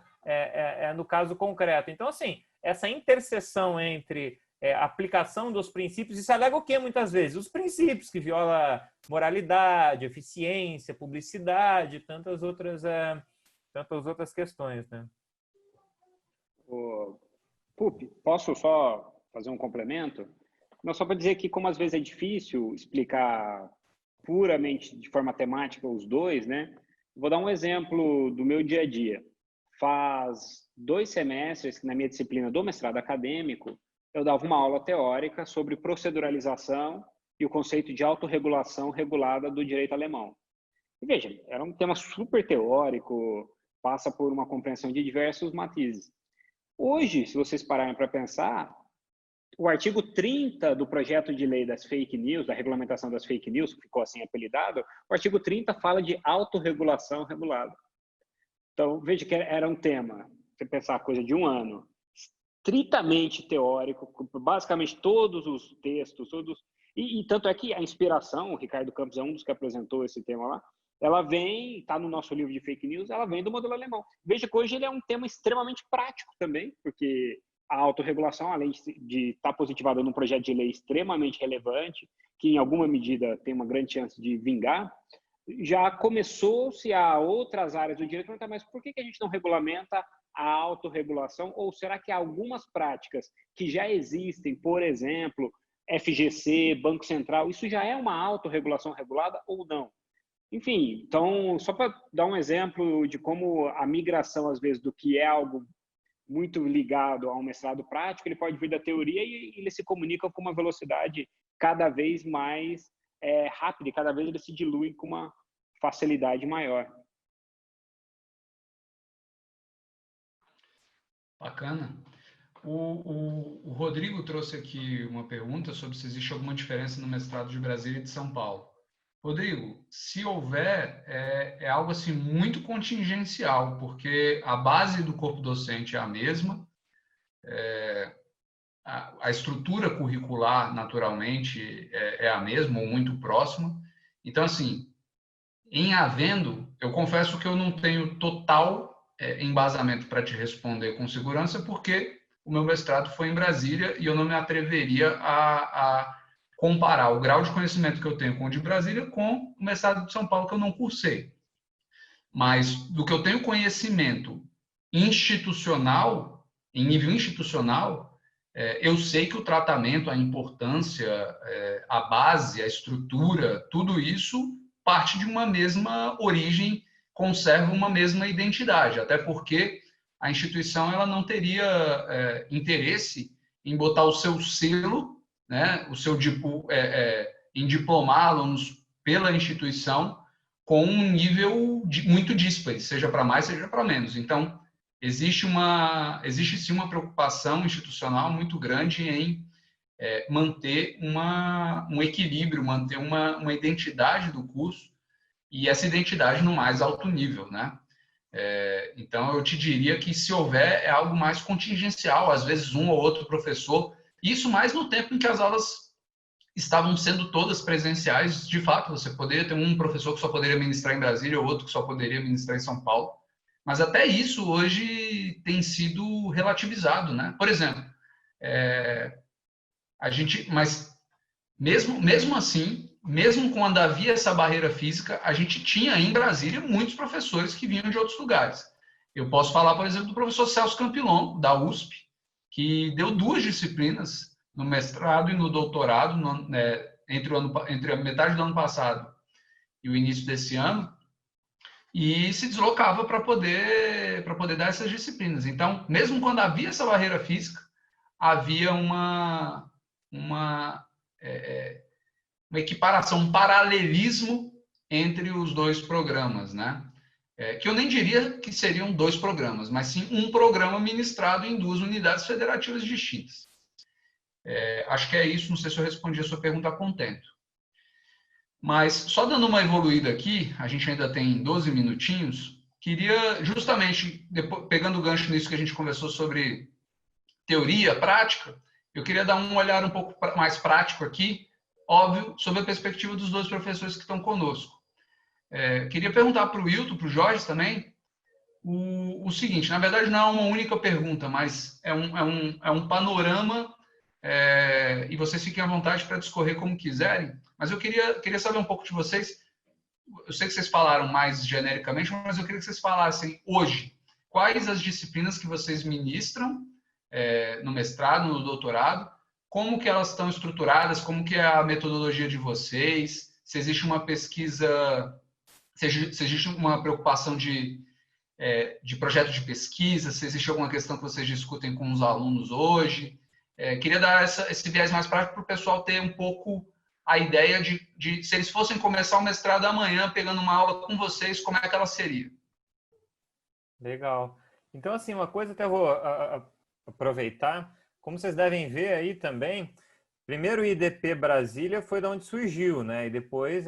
no caso concreto. Então, assim, essa interseção entre a aplicação dos princípios, isso alega o quê, muitas vezes? Os princípios que viola moralidade, eficiência, publicidade, tantas outras questões, né? Pupi, posso só fazer um complemento? Não, só para dizer que, como às vezes é difícil explicar puramente de forma temática os dois, né? Vou dar um exemplo do meu dia a dia. Faz 2 semestres que na minha disciplina do mestrado acadêmico, eu dava uma aula teórica sobre proceduralização e o conceito de autorregulação regulada do direito alemão. E veja, era um tema super teórico, passa por uma compreensão de diversos matizes. Hoje, se vocês pararem para pensar, o artigo 30 do projeto de lei das fake news, da regulamentação das fake news, que ficou assim apelidado, o artigo 30 fala de autorregulação regulada. Então, veja que era um tema, você pensar coisa de um ano, estritamente teórico, basicamente todos os textos, e tanto é que a inspiração, o Ricardo Campos é um dos que apresentou esse tema lá, ela vem, está no nosso livro de fake news, ela vem do modelo alemão. Veja que hoje ele é um tema extremamente prático também, porque a autorregulação, além de estar positivada num projeto de lei extremamente relevante, que em alguma medida tem uma grande chance de vingar, já começou-se a outras áreas do direito, mas por que a gente não regulamenta a autorregulação? Ou será que há algumas práticas que já existem, por exemplo, FGC, Banco Central, isso já é uma autorregulação regulada ou não? Enfim, então, só para dar um exemplo de como a migração, às vezes, do que é algo muito ligado a um mestrado prático, ele pode vir da teoria e ele se comunica com uma velocidade cada vez mais rápida, e cada vez ele se dilui com uma facilidade maior. Bacana. O Rodrigo trouxe aqui uma pergunta sobre se existe alguma diferença no mestrado de Brasília e de São Paulo. Rodrigo, se houver, é algo assim muito contingencial, porque a base do corpo docente é a mesma, a estrutura curricular, naturalmente, é a mesma ou muito próxima. Então, assim, em havendo, eu confesso que eu não tenho total embasamento para te responder com segurança, porque o meu mestrado foi em Brasília e eu não me atreveria a comparar o grau de conhecimento que eu tenho com o de Brasília com o mestrado de São Paulo, que eu não cursei. Mas do que eu tenho conhecimento institucional, em nível institucional, eu sei que o tratamento, a importância, a base, a estrutura, tudo isso parte de uma mesma origem, conserva uma mesma identidade, até porque a instituição ela não teria interesse em botar o seu selo, né, o seu em diplomar alunos pela instituição com um nível muito díspare, seja para mais, seja para menos. Então, existe sim uma preocupação institucional muito grande em manter um equilíbrio, manter uma identidade do curso e essa identidade no mais alto nível, né? Então, eu te diria que se houver é algo mais contingencial, às vezes um ou outro professor, isso mais no tempo em que as aulas estavam sendo todas presenciais, de fato, você poderia ter um professor que só poderia ministrar em Brasília, ou outro que só poderia ministrar em São Paulo, mas até isso hoje tem sido relativizado, né? Por exemplo, mas mesmo assim, mesmo quando havia essa barreira física, a gente tinha em Brasília muitos professores que vinham de outros lugares. Eu posso falar, por exemplo, do professor Celso Campilon, da USP, que deu 2 disciplinas no mestrado e no doutorado entre a metade do ano passado e o início desse ano, e se deslocava para poder dar essas disciplinas. Então, mesmo quando havia essa barreira física, havia uma equiparação, um paralelismo entre os dois programas, né? Que eu nem diria que seriam 2 programas, mas sim um programa ministrado em 2 unidades federativas distintas. Acho que é isso, não sei se eu respondi a sua pergunta a contento. Mas, só dando uma evoluída aqui, a gente ainda tem 12 minutinhos, queria justamente, pegando o gancho nisso que a gente conversou sobre teoria, prática, eu queria dar um olhar um pouco mais prático aqui, óbvio, sobre a perspectiva dos 2 professores que estão conosco. Queria perguntar para o Wilton, para o Jorge também, o seguinte, na verdade não é uma única pergunta, mas é um panorama, e vocês fiquem à vontade para discorrer como quiserem, mas eu queria saber um pouco de vocês. Eu sei que vocês falaram mais genericamente, mas eu queria que vocês falassem hoje quais as disciplinas que vocês ministram no mestrado, no doutorado, como que elas estão estruturadas, como que é a metodologia de vocês, se existe uma pesquisa, se existe uma preocupação de projeto de pesquisa, se existe alguma questão que vocês discutem com os alunos hoje. Queria dar esse viés mais prático para o pessoal ter um pouco a ideia de se eles fossem começar o mestrado amanhã, pegando uma aula com vocês, como é que ela seria? Legal. Então, assim, uma coisa até vou aproveitar, como vocês devem ver aí também, primeiro o IDP Brasília foi da onde surgiu, né? E depois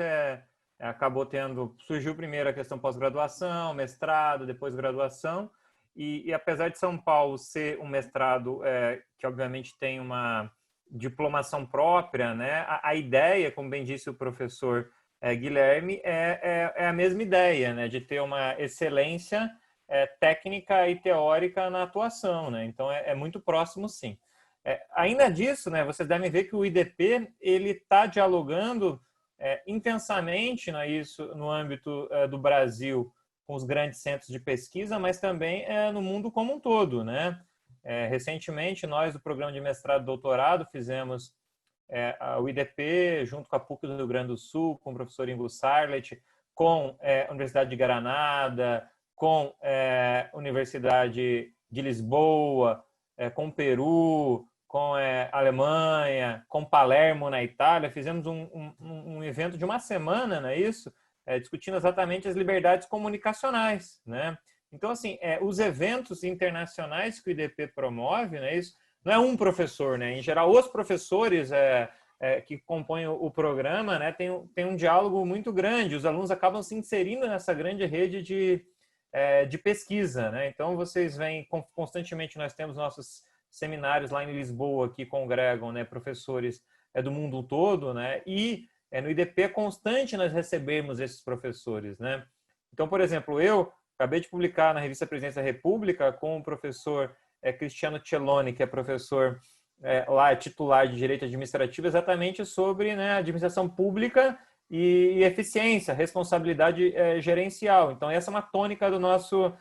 surgiu primeiro a questão pós-graduação, mestrado, depois graduação, e apesar de São Paulo ser um mestrado que obviamente tem uma diplomação própria, né? A ideia, como bem disse o professor Guilherme, é a mesma ideia, né? De ter uma excelência técnica e teórica na atuação, né? Então é muito próximo, sim. Ainda disso, né? Vocês devem ver que o IDP ele está dialogando intensamente, né, isso no âmbito do Brasil com os grandes centros de pesquisa, mas também no mundo como um todo, né? Recentemente, nós do programa de mestrado e doutorado fizemos o IDP junto com a PUC do Rio Grande do Sul, com o professor Ingo Sarlet, com a Universidade de Granada, com a Universidade de Lisboa, com o Peru, com a Alemanha, com Palermo na Itália. Fizemos um evento de uma semana, não é isso? Discutindo exatamente as liberdades comunicacionais, né? Então, assim, os eventos internacionais que o IDP promove, né, isso não é um professor, né? Em geral, os professores que compõem o programa, né, tem um diálogo muito grande. Os alunos acabam se inserindo nessa grande rede de pesquisa, né? Então, vocês veem constantemente, nós temos nossos seminários lá em Lisboa que congregam, né, professores do mundo todo, né? E no IDP é constante nós recebemos esses professores, né? Então, por exemplo, eu acabei de publicar na revista Presidência da República com o professor Cristiano Celoni, que é professor lá é titular de Direito Administrativo exatamente sobre, né, administração pública e eficiência, responsabilidade gerencial. Então, essa é uma tônica do nosso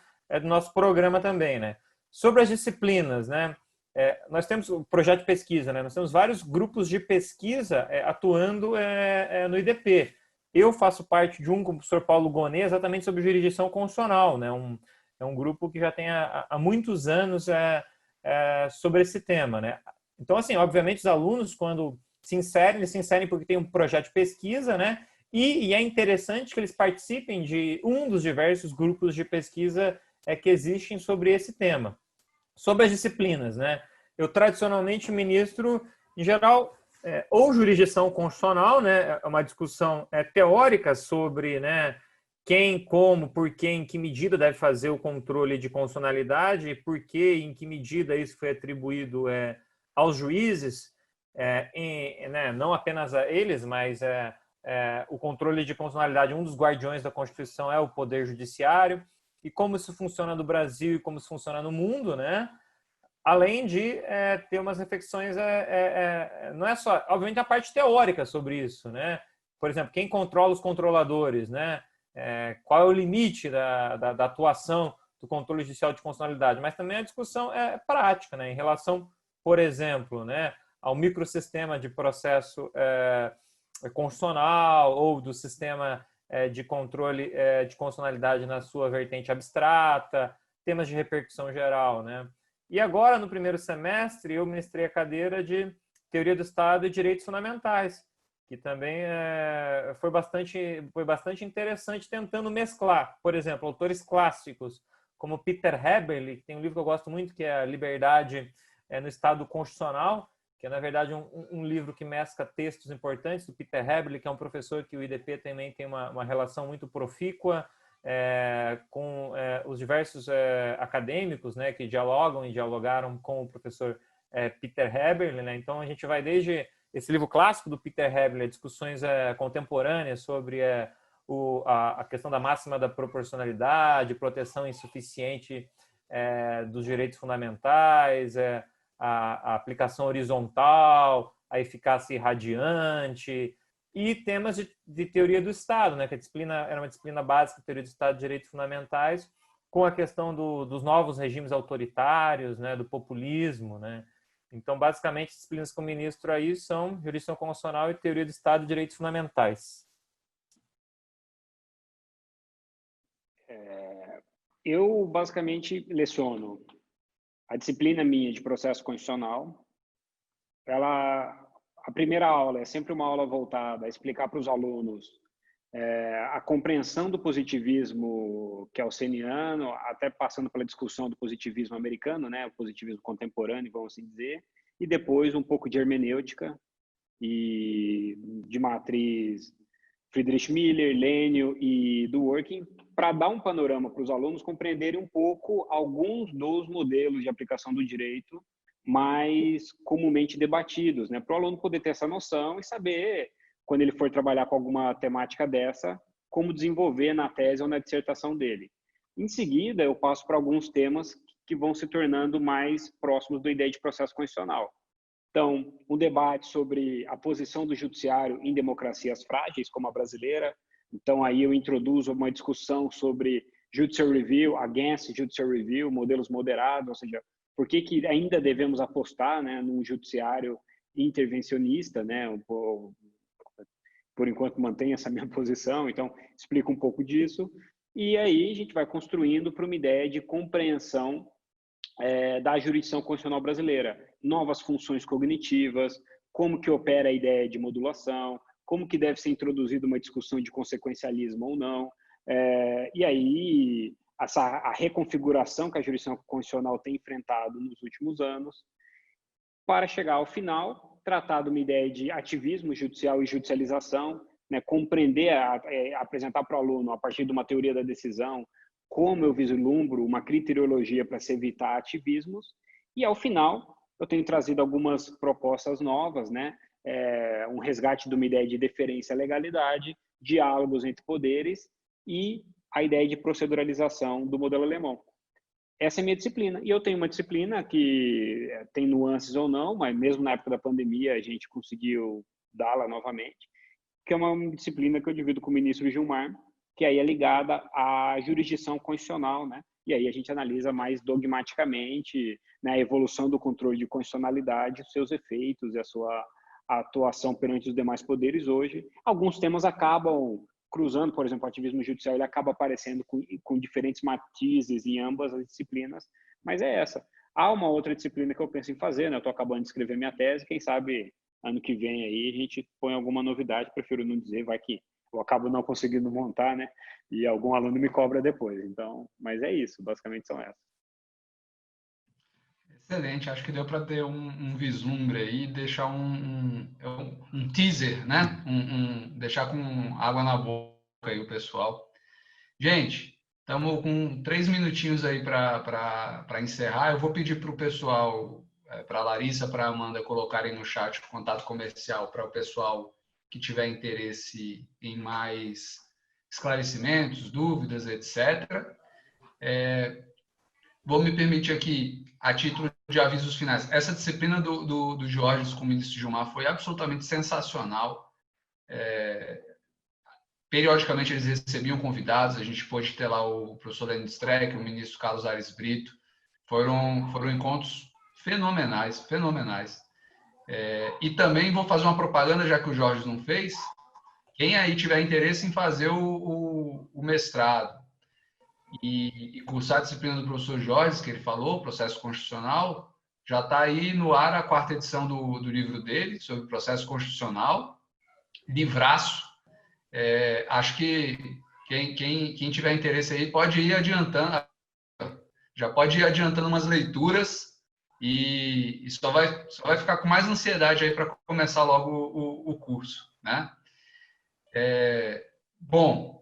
programa também, né? Sobre as disciplinas, né? Nós temos o projeto de pesquisa, né? Nós temos vários grupos de pesquisa atuando no IDP. Eu faço parte de um com o professor Paulo Gonet, exatamente sobre jurisdição constitucional, né? É um grupo que já tem há muitos anos sobre esse tema, né? Então, assim, obviamente, os alunos, quando eles se inserem porque tem um projeto de pesquisa, né? E é interessante que eles participem de um dos diversos grupos de pesquisa que existem sobre esse tema. Sobre as disciplinas, né? Eu tradicionalmente ministro, em geral, ou jurisdição constitucional, né? É uma discussão teórica sobre, né, quem, como, por que, em que medida deve fazer o controle de constitucionalidade, por que, em que medida isso foi atribuído aos juízes, né, não apenas a eles, mas o controle de constitucionalidade, um dos guardiões da Constituição é o Poder Judiciário, e como isso funciona no Brasil e como isso funciona no mundo, né? Além de ter umas reflexões, não é só, obviamente, a parte teórica sobre isso, né? Por exemplo, quem controla os controladores, né? Qual é o limite da atuação do controle judicial de constitucionalidade, mas também a discussão prática, né? Em relação, por exemplo, né, ao microsistema de processo constitucional ou do sistema de controle de constitucionalidade na sua vertente abstrata, temas de repercussão geral, né? E agora, no primeiro semestre, eu ministrei a cadeira de Teoria do Estado e Direitos Fundamentais, que também foi bastante interessante, tentando mesclar, por exemplo, autores clássicos, como Peter Heberle, que tem um livro que eu gosto muito, que é A Liberdade no Estado Constitucional, que é, na verdade, um livro que mescla textos importantes do Peter Heberle, que é um professor que o IDP também tem uma relação muito profícua com os diversos acadêmicos, né, que dialogam e dialogaram com o professor Peter Heberle, né? Então, a gente vai desde esse livro clássico do Peter Heberle, discussões contemporâneas sobre a questão da máxima da proporcionalidade, proteção insuficiente dos direitos fundamentais, a aplicação horizontal, a eficácia irradiante, e temas de teoria do Estado, né? Que a disciplina era uma disciplina básica de teoria do Estado e direitos fundamentais, com a questão dos novos regimes autoritários, né? Do populismo, né? Então, basicamente, as disciplinas que eu ministro aí são jurisdição constitucional e teoria do Estado e direitos fundamentais. Eu, basicamente, leciono a disciplina minha de processo constitucional. A primeira aula é sempre uma aula voltada a explicar para os alunos a compreensão do positivismo kelseniano, até passando pela discussão do positivismo americano, né, o positivismo contemporâneo, vamos assim dizer, e depois um pouco de hermenêutica e de matriz Friedrich Miller, Lênio e Dworkin, para dar um panorama para os alunos compreenderem um pouco alguns dos modelos de aplicação do direito mais comumente debatidos, né? Para o aluno poder ter essa noção e saber, quando ele for trabalhar com alguma temática dessa, como desenvolver na tese ou na dissertação dele. Em seguida, eu passo para alguns temas que vão se tornando mais próximos da ideia de processo constitucional. Então, um debate sobre a posição do judiciário em democracias frágeis, como a brasileira. Então, aí eu introduzo uma discussão sobre judicial review, against judicial review, modelos moderados, ou seja, por que ainda devemos apostar, né, num judiciário intervencionista, né? Por enquanto mantenho essa minha posição, então explico um pouco disso. E aí a gente vai construindo para uma ideia de compreensão da jurisdição constitucional brasileira, novas funções cognitivas, como que opera a ideia de modulação, como que deve ser introduzida uma discussão de consequencialismo ou não, e aí a reconfiguração que a jurisdição constitucional tem enfrentado nos últimos anos, para chegar ao final, tratar de uma ideia de ativismo judicial e judicialização, né, compreender, apresentar para o aluno, a partir de uma teoria da decisão, como eu vislumbro uma criteriologia para se evitar ativismos, e ao final eu tenho trazido algumas propostas novas, né? Um resgate de uma ideia de deferência à legalidade, diálogos entre poderes e a ideia de proceduralização do modelo alemão. essa é a minha disciplina. E eu tenho uma disciplina que tem nuances ou não, mas mesmo na época da pandemia a gente conseguiu dá-la novamente, que é uma disciplina que eu divido com o ministro Gilmar, que aí é ligada à jurisdição constitucional, né? E aí a gente analisa mais dogmaticamente, né, a evolução do controle de constitucionalidade, os seus efeitos e a sua atuação perante os demais poderes hoje. Alguns temas acabam cruzando, por exemplo, o ativismo judicial, ele acaba aparecendo com diferentes matizes em ambas as disciplinas, mas é essa. Há uma outra disciplina que eu penso em fazer, né? Eu estou acabando de escrever minha tese, quem sabe ano que vem aí a gente põe alguma novidade, prefiro não dizer, vai que eu acabo não conseguindo montar, né? E algum aluno me cobra depois. Então, mas é isso, basicamente são essas. Excelente, acho que deu para ter um vislumbre aí, deixar um teaser, né? Deixar com água na boca aí o pessoal. Gente, estamos com 3 minutinhos aí para encerrar. Eu vou pedir para o pessoal, para a Larissa, para a Amanda colocarem no chat o contato comercial para o pessoal que tiver interesse em mais esclarecimentos, dúvidas, etc. Vou me permitir aqui, a título de avisos finais, essa disciplina do Jorge com o ministro Gilmar foi absolutamente sensacional. Periodicamente eles recebiam convidados, a gente pôde ter lá o professor Lenin Streck, o ministro Carlos Ares Brito, foram encontros fenomenais, fenomenais. E também vou fazer uma propaganda, já que o Jorge não fez, quem aí tiver interesse em fazer o mestrado e cursar a disciplina do professor Jorge, que ele falou, processo constitucional, já está aí no ar a 4ª edição do livro dele, sobre processo constitucional, livraço. Acho que quem tiver interesse aí pode ir adiantando, já pode ir adiantando umas leituras e só vai ficar com mais ansiedade aí para começar logo o curso, né? Bom,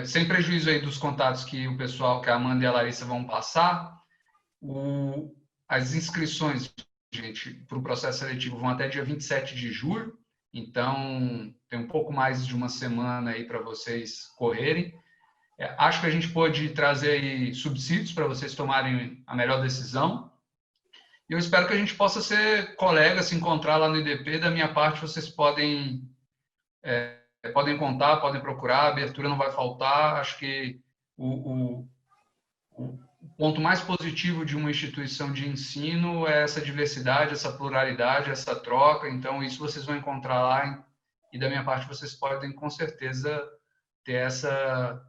sem prejuízo aí dos contatos que o pessoal, que a Amanda e a Larissa vão passar, as inscrições, gente, para o processo seletivo vão até dia 27 de julho, então tem um pouco mais de uma semana aí para vocês correrem. Acho que a gente pode trazer aí subsídios para vocês tomarem a melhor decisão. E eu espero que a gente possa ser colega, se encontrar lá no IDP. Da minha parte, vocês podem contar, podem procurar, a abertura não vai faltar. Acho que o ponto mais positivo de uma instituição de ensino é essa diversidade, essa pluralidade, essa troca. Então, isso vocês vão encontrar lá. E da minha parte, vocês podem, com certeza, ter essa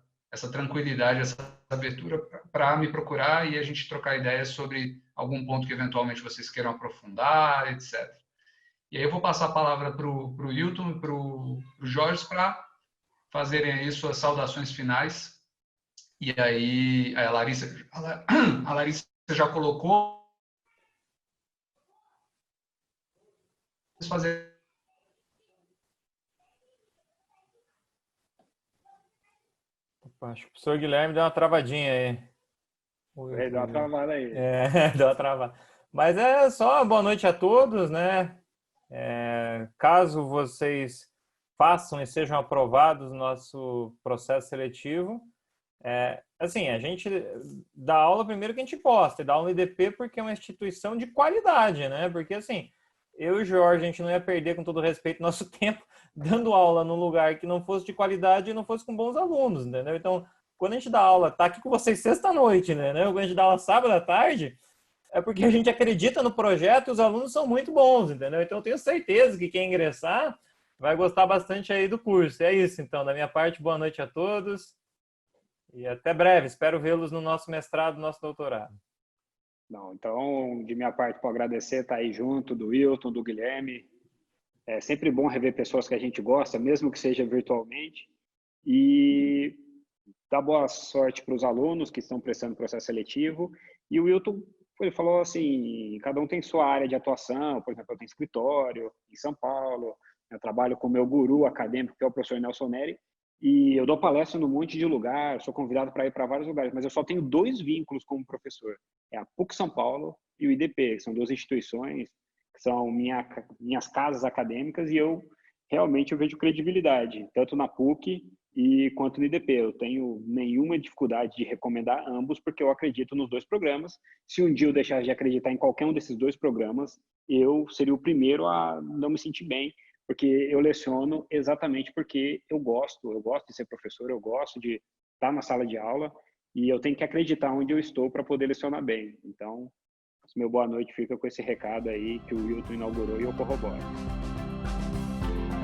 tranquilidade, essa abertura para me procurar e a gente trocar ideias sobre algum ponto que eventualmente vocês queiram aprofundar, etc. E aí eu vou passar a palavra para o Hilton e para o Jorge para fazerem aí suas saudações finais. E aí a Larissa já colocou. Fazer. Acho que o professor Guilherme deu uma travadinha aí. Deu uma travada aí. Deu uma travada. Mas é só boa noite a todos, né? Caso vocês façam e sejam aprovados no nosso processo seletivo, assim, a gente dá aula primeiro que a gente posta, e dá aula no IDP porque é uma instituição de qualidade, né? Porque, assim, eu e o Jorge, a gente não ia perder, com todo respeito, nosso tempo dando aula num lugar que não fosse de qualidade e não fosse com bons alunos, entendeu? Então, quando a gente dá aula, tá aqui com vocês sexta-noite, né? Quando a gente dá aula sábado à tarde, é porque a gente acredita no projeto e os alunos são muito bons, entendeu? Então, eu tenho certeza que quem ingressar vai gostar bastante aí do curso. É isso, então. Da minha parte, boa noite a todos e até breve. Espero vê-los no nosso mestrado, no nosso doutorado. Não, então, de minha parte, para agradecer estar aí junto, do Wilton, do Guilherme. É sempre bom rever pessoas que a gente gosta, mesmo que seja virtualmente. E dar boa sorte para os alunos que estão prestando o processo seletivo. E o Wilton, ele falou assim, cada um tem sua área de atuação. Por exemplo, eu tenho escritório em São Paulo, eu trabalho com o meu guru acadêmico, que é o professor Nelson Neri, e eu dou palestra num monte de lugar, sou convidado para ir para vários lugares, mas eu só tenho 2 vínculos como professor. É a PUC São Paulo e o IDP, que são 2 instituições que são minhas casas acadêmicas, e eu realmente vejo credibilidade, tanto na PUC, e quanto no IDP. Eu tenho nenhuma dificuldade de recomendar ambos, porque eu acredito nos 2 programas. Se um dia eu deixar de acreditar em qualquer um desses 2 programas, eu seria o primeiro a não me sentir bem, porque eu leciono exatamente porque eu gosto de ser professor, eu gosto de estar na sala de aula, e eu tenho que acreditar onde eu estou para poder lecionar bem. Então, meu boa noite fica com esse recado aí que o Wilton inaugurou e eu corroboro.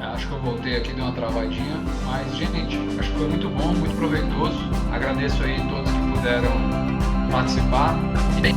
Acho que eu voltei aqui, dei uma travadinha, mas, gente, acho que foi muito bom, muito proveitoso. Agradeço aí todos que puderam participar. E bem,